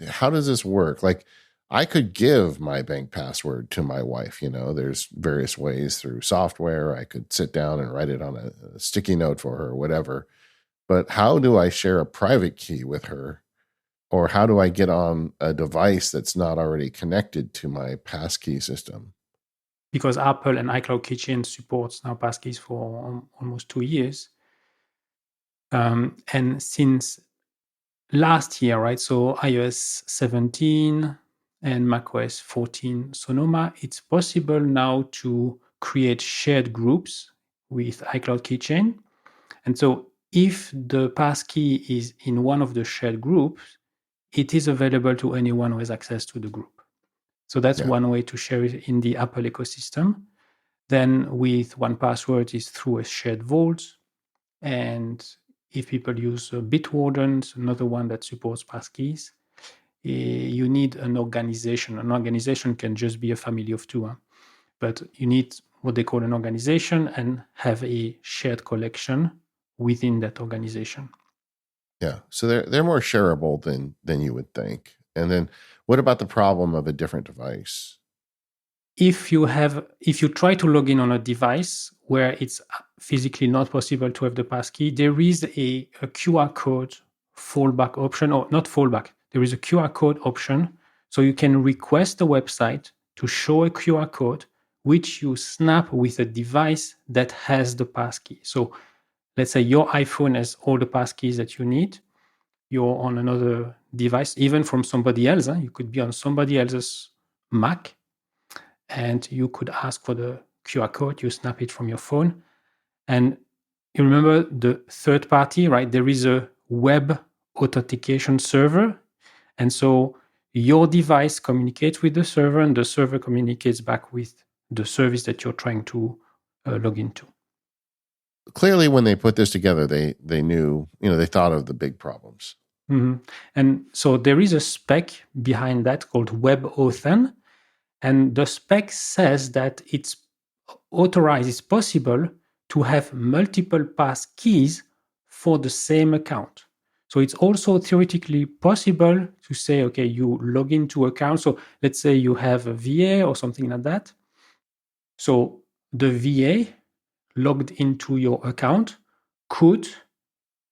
how does this work? Like, I could give my bank password to my wife. There's various ways through software. I could sit down and write it on a sticky note for her or whatever. But how do I share a private key with her? Or how do I get on a device that's not already connected to my passkey system? because Apple and iCloud Keychain supports now Passkeys for almost 2 years. And since last year, right, so iOS 17 and macOS 14 Sonoma, it's possible now to create shared groups with iCloud Keychain. And so if the passkey is in one of the shared groups, it is available to anyone who has access to the group. So that's one way to share it in the Apple ecosystem. Then with 1Password is through a shared vault. And if people use Bitwarden, another one that supports passkeys, you need an organization. An organization can just be a family of two, but you need what they call an organization and have a shared collection within that organization. Yeah, so they're more shareable than you would think. And then, what about the problem of a different device? If you try to log in on a device where it's physically not possible to have the passkey, there is a QR code fallback option, or not fallback. There is a QR code option, so you can request a website to show a QR code which you snap with a device that has the passkey. So let's say your iPhone has all the passkeys that you need. You're on another device, even from somebody else. You could be on somebody else's Mac, and you could ask for the QR code. You snap it from your phone. And you remember the third party, right? There is a web authentication server. And so your device communicates with the server, and the server communicates back with the service that you're trying to log into. Clearly, when they put this together, they knew, they thought of the big problems. Mm-hmm. And so there is a spec behind that called WebAuthn. And the spec says that it's possible to have multiple passkeys for the same account. So it's also theoretically possible to say, okay, you log into account. So let's say you have a VA or something like that. So the VA logged into your account could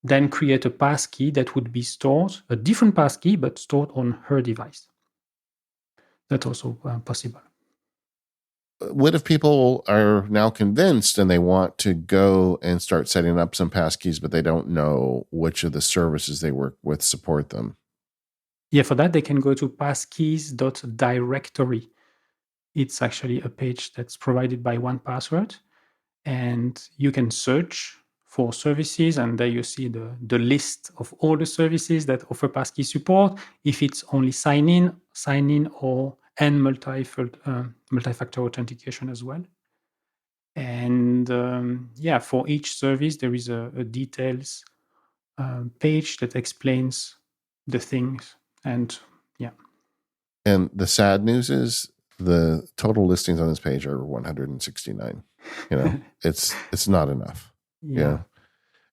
then create a passkey that would be stored, a different passkey, but stored on her device. That's also possible. What if people are now convinced and they want to go and start setting up some passkeys, but they don't know which of the services they work with support them? Yeah, for that, they can go to passkeys.directory. It's actually a page that's provided by 1Password. And you can search for services, and there you see the list of all the services that offer passkey support. If it's only sign in, and multi-factor authentication as well. And for each service, there is a details page that explains the things. And And the sad news is the total listings on this page are 169. It's not enough. Yeah.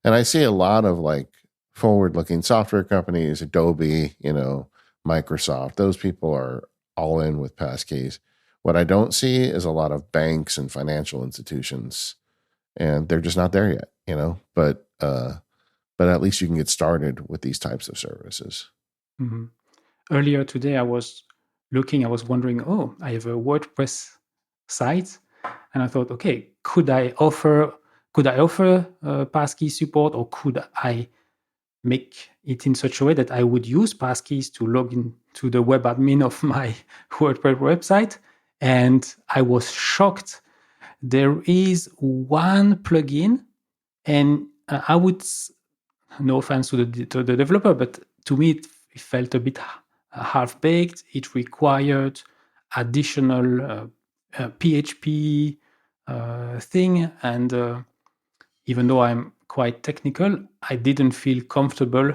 And I see a lot of like forward-looking software companies, Adobe, Microsoft. Those people are all in with passkeys. What I don't see is a lot of banks and financial institutions, and they're just not there yet, But at least you can get started with these types of services. Mm-hmm. Earlier today, I was wondering, I have a WordPress site, and I thought, okay, could I offer passkey support, or could I make it in such a way that I would use passkeys to log into the web admin of my WordPress website? And I was shocked. There is one plugin, and I would, no offense to the developer, but to me it felt a bit half-baked. It required additional PHP thing, and even though I'm quite technical, I didn't feel comfortable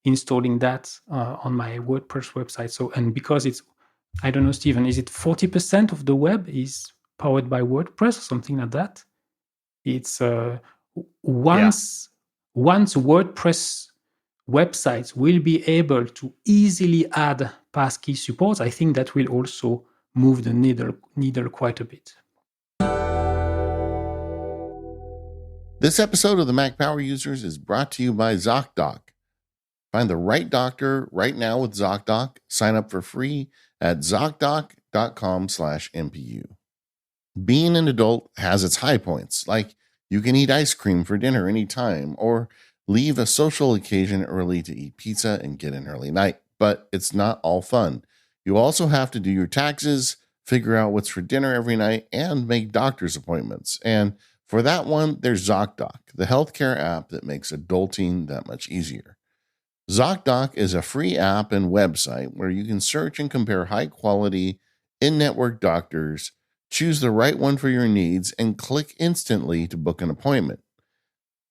installing that on my WordPress website. So, and because it's, I don't know, Steven, is it 40% of the web is powered by WordPress or something like that? It's once WordPress websites will be able to easily add passkey support, I think that will also move the needle quite a bit. This episode of the Mac Power Users is brought to you by ZocDoc. Find the right doctor right now with ZocDoc. Sign up for free at ZocDoc.com/MPU. Being an adult has its high points, like you can eat ice cream for dinner anytime, or leave a social occasion early to eat pizza and get an early night. But it's not all fun. You also have to do your taxes, figure out what's for dinner every night, and make doctor's appointments. And for that one, there's ZocDoc, the healthcare app that makes adulting that much easier. ZocDoc is a free app and website where you can search and compare high quality, in network doctors, choose the right one for your needs, and click instantly to book an appointment.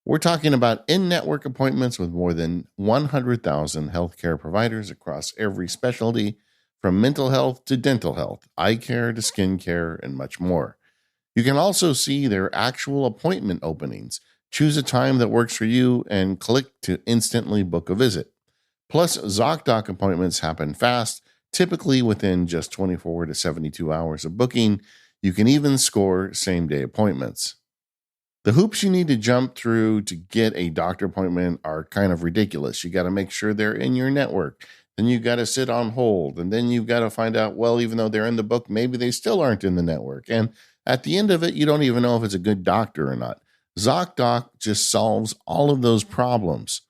We're talking about in network appointments with more than 100,000 healthcare providers across every specialty, from mental health to dental health, eye care to skin care, and much more. You can also see their actual appointment openings. Choose a time that works for you and click to instantly book a visit. Plus, ZocDoc appointments happen fast, typically within just 24 to 72 hours of booking. You can even score same-day appointments. The hoops you need to jump through to get a doctor appointment are kind of ridiculous. You got to make sure they're in your network. Then you got to sit on hold. And then you've got to find out, well, even though they're in the book, maybe they still aren't in the network. And at the end of it, you don't even know if it's a good doctor or not. ZocDoc just solves all of those problems.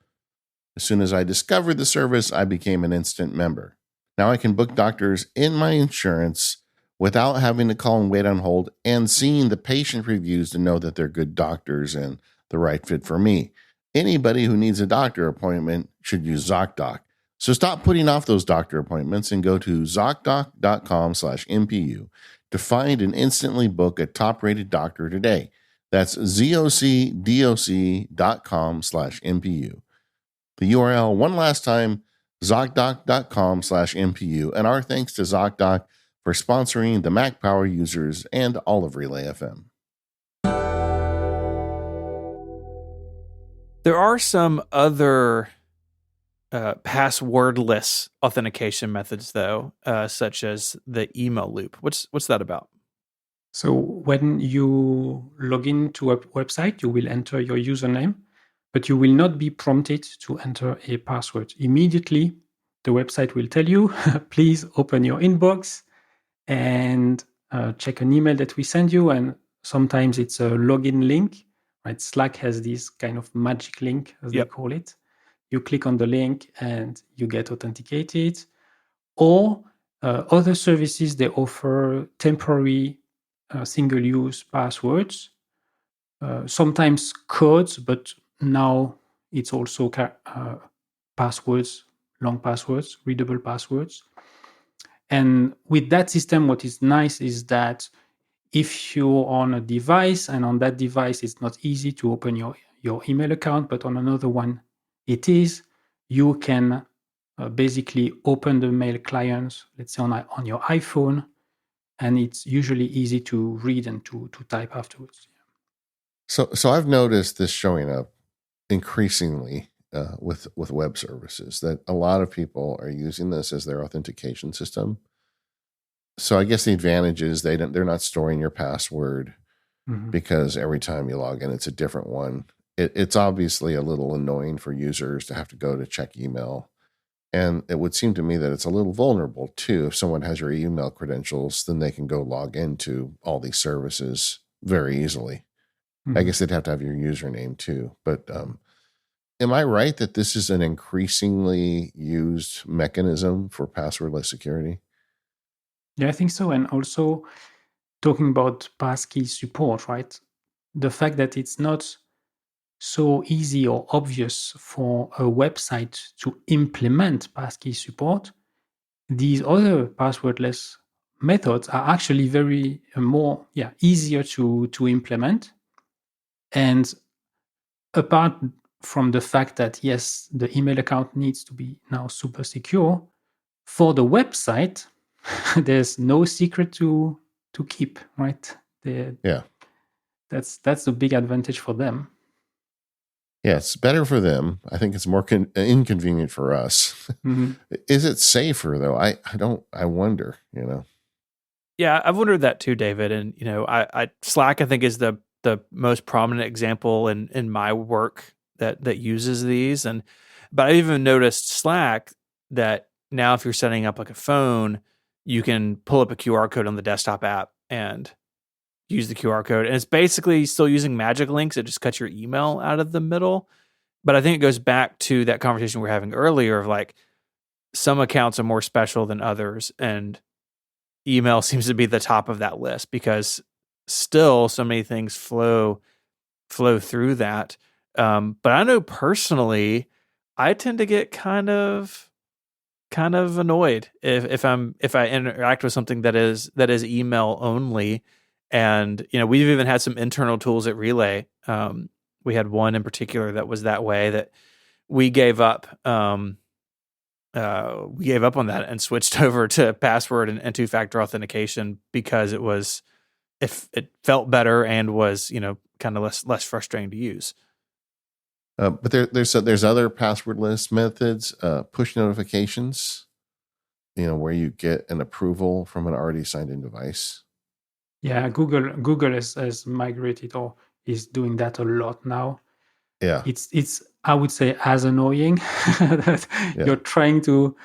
As soon as I discovered the service, I became an instant member. Now I can book doctors in my insurance without having to call and wait on hold, and seeing the patient reviews to know that they're good doctors and the right fit for me. Anybody who needs a doctor appointment should use ZocDoc. So stop putting off those doctor appointments and go to ZocDoc.com/MPU to find and instantly book a top-rated doctor today. That's ZocDoc.com/MPU. The URL one last time, ZocDoc.com/MPU. And our thanks to ZocDoc for sponsoring the Mac Power users and all of Relay FM. There are some other passwordless authentication methods, though, such as the email loop. What's that about? So when you log into a website, you will enter your username, but you will not be prompted to enter a password. Immediately, the website will tell you, please open your inbox and check an email that we send you. And sometimes it's a login link, right? Slack has this kind of magic link, as they call it. You click on the link and you get authenticated. Or other services, they offer temporary single-use passwords, sometimes codes, but now it's also passwords, long passwords, readable passwords. And with that system, what is nice is that if you're on a device and on that device it's not easy to open your email account, but on another one it is, you can basically open the mail client, let's say on your iPhone, and it's usually easy to read and to type afterwards. So I've noticed this showing up increasingly with web services, that a lot of people are using this as their authentication system. So I guess the advantage is they're not storing your password because every time you log in, it's a different one. It's obviously a little annoying for users to have to go to check email. And it would seem to me that it's a little vulnerable too. If someone has your email credentials, then they can go log into all these services very easily. I guess they'd have to have your username too. But am I right that this is an increasingly used mechanism for passwordless security? Yeah, I think so. And also talking about Passkeys support, right? The fact that it's not so easy or obvious for a website to implement Passkeys support, these other passwordless methods are actually very easier to implement. And apart from the fact that, yes, the email account needs to be now super secure, for the website, there's no secret to keep, right? That's the big advantage for them. Yeah, it's better for them. I think it's more inconvenient for us. Is it safer though? I wonder, Yeah, I've wondered that too, David. And I Slack, I think, is the most prominent example in my work that uses these. But I even noticed Slack that now if you're setting up like a phone, you can pull up a QR code on the desktop app and use the QR code. And it's basically still using magic links. It just cuts your email out of the middle. But I think it goes back to that conversation we were having earlier of like some accounts are more special than others. And email seems to be the top of that list because still so many things flow through that. But I know personally, I tend to get kind of annoyed if I interact with something that is email only. And we've even had some internal tools at Relay. We had one in particular that was that way that we gave up. We gave up on that and switched over to password and two-factor authentication because it felt better and was kind of less frustrating to use. But there's other passwordless methods, push notifications, where you get an approval from an already signed in device. Yeah, Google has migrated or is doing that a lot now. Yeah, it's I would say as annoying that you're trying to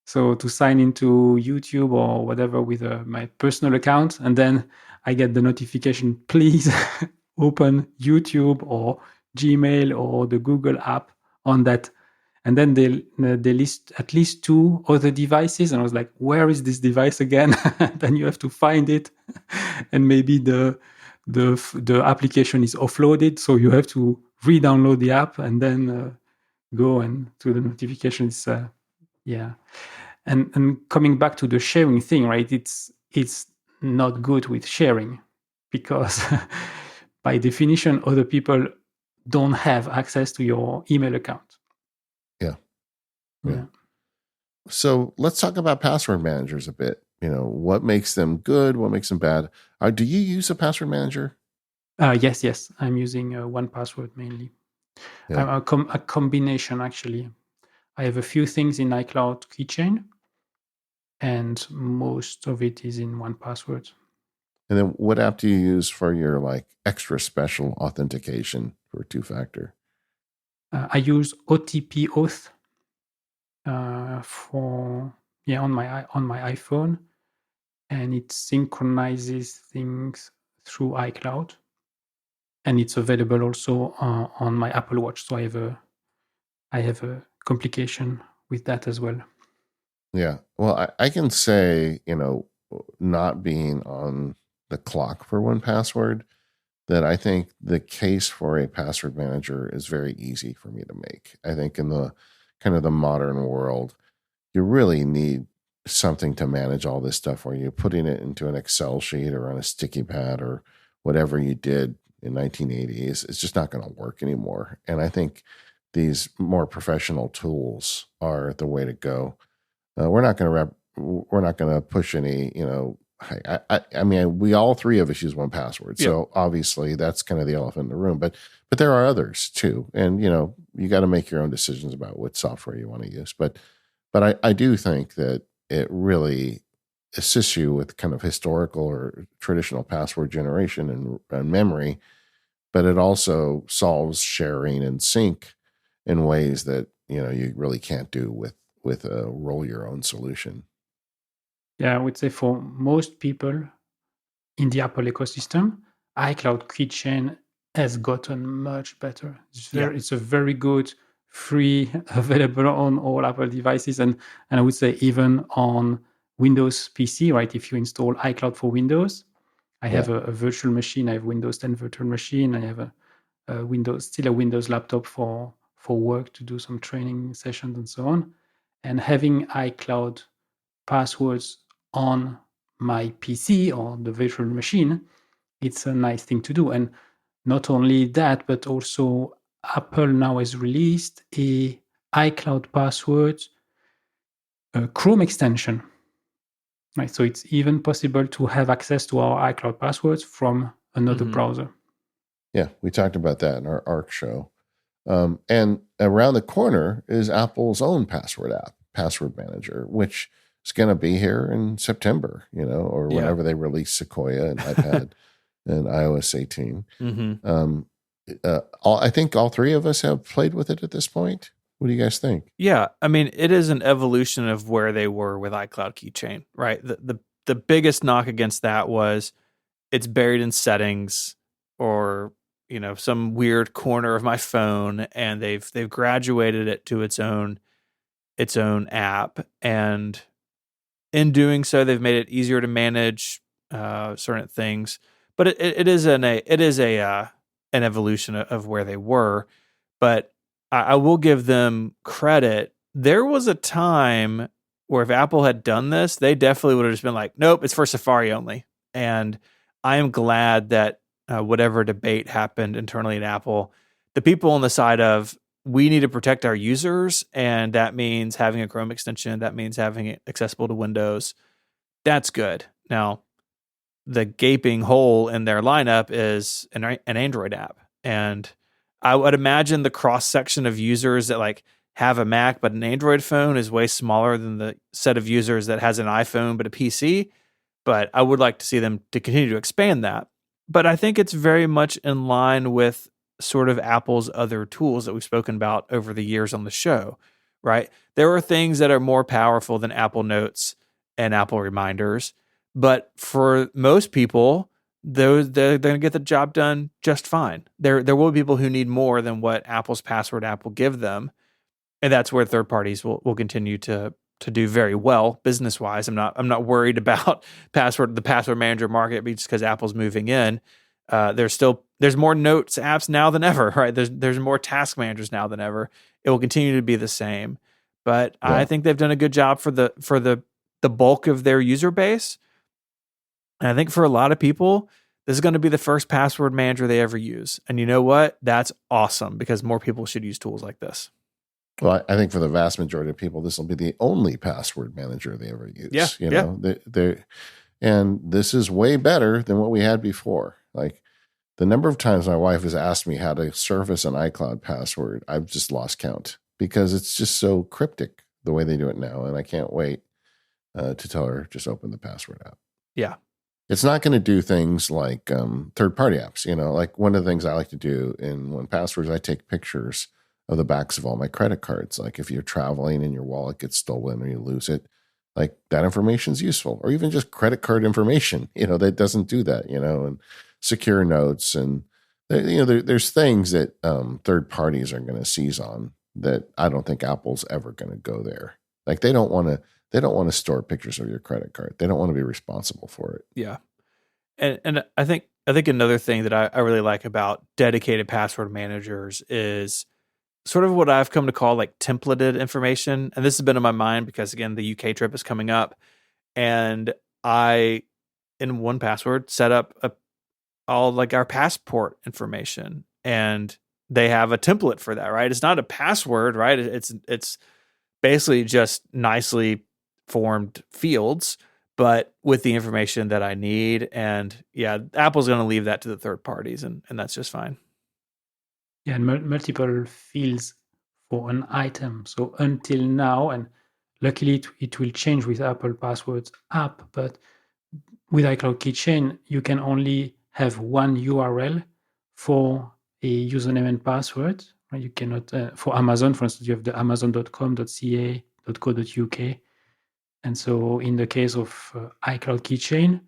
sign into YouTube or whatever with my personal account, and then I get the notification, please open YouTube or Gmail or the Google app on that. And then they list at least 2 other devices. And I was like, where is this device again? Then you have to find it. And maybe the application is offloaded. So you have to re-download the app and then go and to the notifications. Yeah. And coming back to the sharing thing, right? It's not good with sharing because by definition, other people don't have access to your email account. Yeah. So let's talk about password managers a bit. What makes them good? What makes them bad? Do you use a password manager? Yes. I'm using 1Password mainly. Yeah. A combination, actually. I have a few things in iCloud Keychain, and most of it is in 1Password. And then what app do you use for your like extra special authentication for two-factor? I use OTP Auth on my iPhone, and it synchronizes things through iCloud, and it's available also on my Apple Watch. So I have a complication with that as well. Yeah. Well, I can say, not being on the clock for 1Password, that I think the case for a password manager is very easy for me to make. I think in the kind of the modern world, you really need something to manage all this stuff where you're putting it into an Excel sheet or on a sticky pad or whatever you did in 1980s. It's just not going to work anymore. And I think these more professional tools are the way to go. We're not going to push any, I mean, we all three of us use 1Password. So obviously that's kind of the elephant in the room, but there are others too. And, you got to make your own decisions about what software you want to use. But I do think that it really assists you with kind of historical or traditional password generation and memory, but it also solves sharing and sync in ways that, you really can't do with a roll your own solution. Yeah, I would say for most people in the Apple ecosystem, iCloud Keychain has gotten much better. It's a very good, free, available on all Apple devices, and I would say even on Windows PC, right? If you install iCloud for Windows, I have a virtual machine. I have Windows 10 virtual machine. I have a Windows laptop for work to do some training sessions and so on. And having iCloud passwords on my PC or the virtual machine, it's a nice thing to do. And not only that, but also Apple now has released a iCloud password Chrome extension. Right, so it's even possible to have access to our iCloud passwords from another browser. Yeah, we talked about that in our ARC show. And around the corner is Apple's own password app, Password Manager, which is going to be here in September, or whenever they release Sequoia and iPad and iOS 18. I think all three of us have played with it at this point. What do you guys think? Yeah, I mean, it is an evolution of where they were with iCloud Keychain, right? The biggest knock against that was it's buried in settings or some weird corner of my phone, and they've graduated it to its own app, and in doing so, they've made it easier to manage certain things. But it is an evolution of where they were. But I will give them credit. There was a time where if Apple had done this, they definitely would have just been like, nope, it's for Safari only. And I am glad that whatever debate happened internally at Apple, the people on the side of, we need to protect our users, and that means having a Chrome extension, that means having it accessible to Windows. That's good. Now, the gaping hole in their lineup is an Android app. And I would imagine the cross-section of users that like have a Mac but an Android phone is way smaller than the set of users that has an iPhone but a PC. But I would like to see them to continue to expand that. But I think it's very much in line with sort of Apple's other tools that we've spoken about over the years on the show, right? There are things that are more powerful than Apple Notes and Apple Reminders, but for most people, they're going to get the job done just fine. There will be people who need more than what Apple's Password app will give them, and that's where third parties will continue to do very well business wise. I'm not worried about the password manager market just because Apple's moving in. There's more notes apps now than ever, right? There's more task managers now than ever. It will continue to be the same, but yeah. I think they've done a good job for the bulk of their user base. And I think for a lot of people, this is going to be the first password manager they ever use. And you know what? That's awesome, because more people should use tools like this. Well, I think for the vast majority of people, this will be the only password manager they ever use. Yeah, and this is way better than what we had before. Like, the number of times my wife has asked me how to surface an iCloud password, I've just lost count, because it's just so cryptic the way they do it now. And I can't wait to tell her, just open the password app. Yeah. It's not going to do things like third-party apps. Like one of the things I like to do in 1Password is I take pictures of the backs of all my credit cards. Like if you're traveling and your wallet gets stolen or you lose it, like that information is useful. Or even just credit card information, that doesn't do that, and secure notes. And, there's things that third parties are going to seize on that I don't think Apple's ever going to go there. Like they don't want to store pictures of your credit card. They don't want to be responsible for it. Yeah. And I think another thing that I really like about dedicated password managers is sort of what I've come to call like templated information. And this has been on my mind because, again, the UK trip is coming up. And I, in 1Password, set up all like our passport information. And they have a template for that, right? It's not a password, right? It's basically just nicely formed fields, but with the information that I need. And yeah, Apple's going to leave that to the third parties, and that's just fine. Yeah, and multiple fields for an item. So until now, and luckily it will change with Apple Passwords app, but with iCloud Keychain, you can only have one URL for a username and password. Right? You cannot, for Amazon, for instance, you have the amazon.com.ca.co.uk. And so in the case of iCloud Keychain,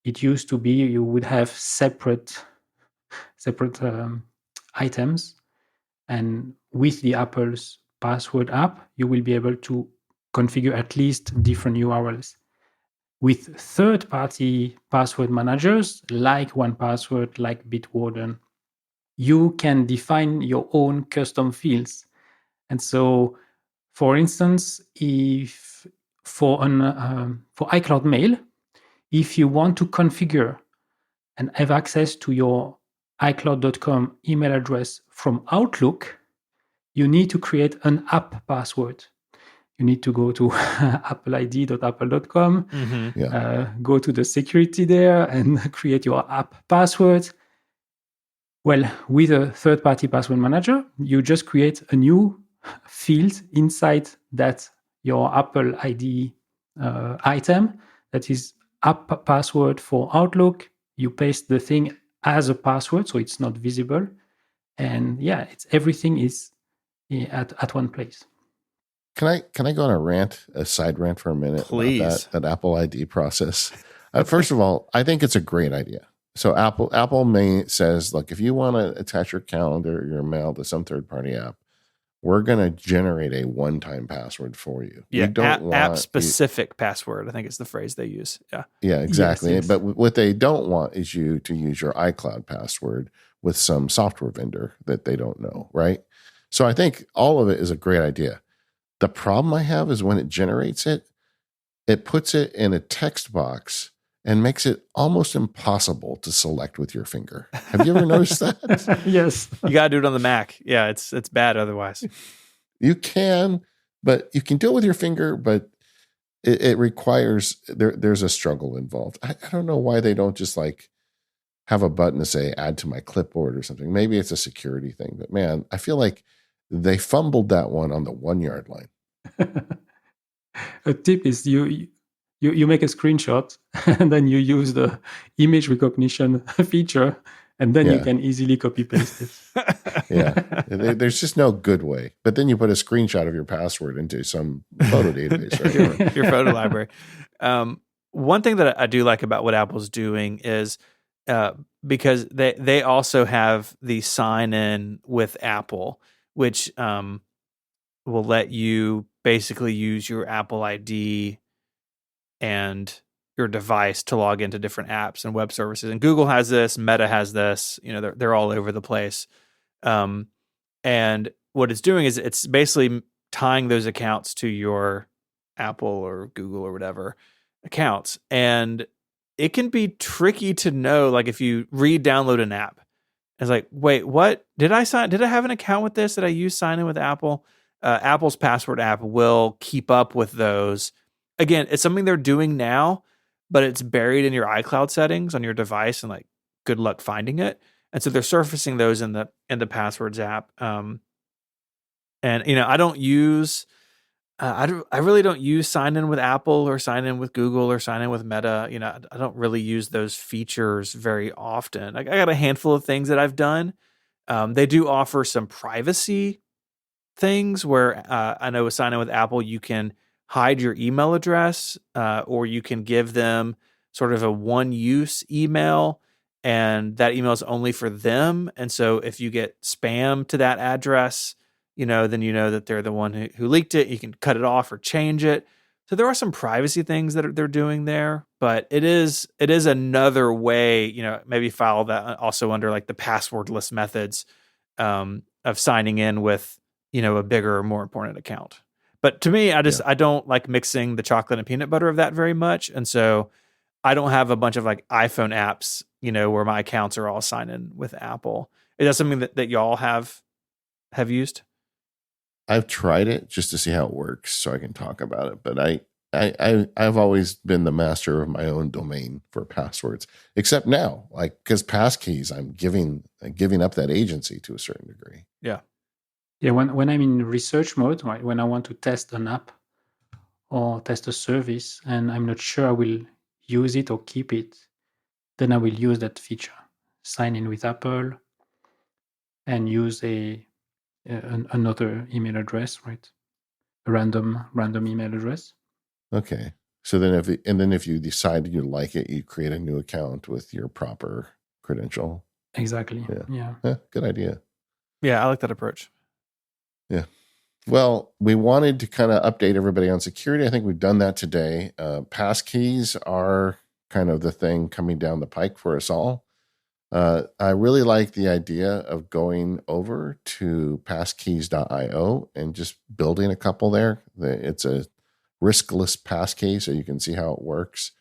it used to be you would have separate items. And with the Apple's Password app, you will be able to configure at least different URLs. With third-party password managers, like 1Password, like Bitwarden, you can define your own custom fields. And so, for instance, if for iCloud Mail, if you want to configure and have access to your iCloud.com email address from Outlook, you need to create an app password. You need to go to appleid.apple.com, go to the security there and create your app password. Well, with a third-party password manager, you just create a new field inside that your Apple ID item that is app password for Outlook. You paste the thing as a password, so it's not visible. And yeah, everything is at one place. Can I go on a side rant for a minute? Please. About that Apple ID process? First of all, I think it's a great idea. So Apple says, look, if you want to attach your calendar, your mail to some third-party app, we're going to generate a one-time password for you. Yeah, we don't want app-specific password, I think is the phrase they use. Yeah, exactly. Yes. But what they don't want is you to use your iCloud password with some software vendor that they don't know, right? So I think all of it is a great idea. The problem I have is when it generates it, it puts it in a text box and makes it almost impossible to select with your finger. Have you ever noticed that? Yes. You got to do it on the Mac. Yeah, it's bad otherwise. You can, but you can do it with your finger, but it requires, there's a struggle involved. I don't know why they don't just like have a button to say add to my clipboard or something. Maybe it's a security thing, but man, I feel like they fumbled that one on the 1 yard line. A tip is you make a screenshot and then you use the image recognition feature, and then you can easily copy paste it. Yeah, there's just no good way. But then you put a screenshot of your password into some photo database, right? your photo library. One thing that I do like about what Apple's doing is because they also have the sign in with Apple, which will let you basically use your Apple ID and your device to log into different apps and web services. And Google has this, Meta has this, they're all over the place. And what it's doing is it's basically tying those accounts to your Apple or Google or whatever accounts. And it can be tricky to know, like if you re-download an app, it's like, wait, what? Did I have an account with this? Did I use sign in with Apple? Apple's password app will keep up with those. Again, it's something they're doing now, but it's buried in your iCloud settings on your device, and like, good luck finding it. And so they're surfacing those in the passwords app. And I don't use, I really don't use sign in with Apple or sign in with Google or sign in with Meta. I don't really use those features very often. I got a handful of things that I've done. They do offer some privacy things where I know with sign in with Apple, you can hide your email address, or you can give them sort of a one-use email, and that email is only for them. And so if you get spam to that address, then you know that they're the one who leaked it. You can cut it off or change it. So there are some privacy things that they're doing there, but it is another way, maybe file that also under like the passwordless methods of signing in with, a bigger or more important account. But to me, I don't like mixing the chocolate and peanut butter of that very much. And so I don't have a bunch of like iPhone apps, where my accounts are all signed in with Apple. Is that something that y'all have used? I've tried it just to see how it works so I can talk about it. But I've always been the master of my own domain for passwords, except now, like, because Passkeys, I'm giving up that agency to a certain degree. Yeah. Yeah, when I'm in research mode, right, when I want to test an app or test a service and I'm not sure I will use it or keep it, then I will use that feature. Sign in with Apple and use another email address, right? A random email address. Okay. So then if you decide you like it, you create a new account with your proper credential. Exactly. Yeah. Good idea. Yeah, I like that approach. Yeah. Well, we wanted to kind of update everybody on security. I think we've done that today. Passkeys are kind of the thing coming down the pike for us all. I really like the idea of going over to passkeys.io and just building a couple there. It's a riskless passkey, so you can see how it works.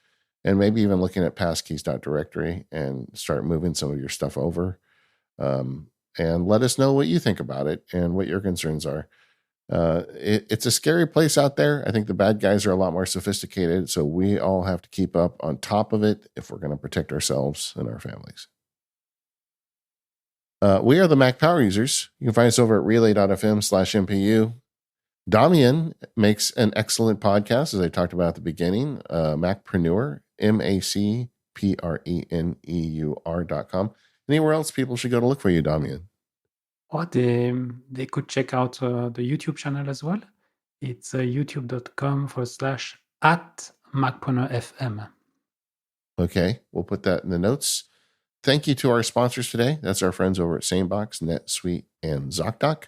And maybe even looking at passkeys.directory and start moving some of your stuff over. And let us know what you think about it and what your concerns are. It's a scary place out there. I think the bad guys are a lot more sophisticated, so we all have to keep up on top of it if we're going to protect ourselves and our families. We are the Mac Power Users. You can find us over at relay.fm/MPU. Damien makes an excellent podcast, as I talked about at the beginning, Macpreneur, MACPRENEUR.com. Anywhere else people should go to look for you, Damien? Or they could check out the YouTube channel as well. It's youtube.com/@MacpreneurFM. Okay, we'll put that in the notes. Thank you to our sponsors today. That's our friends over at SaneBox, NetSuite, and ZocDoc.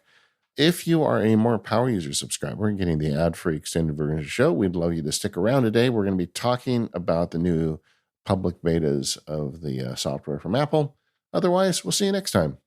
If you are a More Power User subscriber and getting the ad-free extended version of the show, we'd love you to stick around today. We're going to be talking about the new public betas of the software from Apple. Otherwise, we'll see you next time.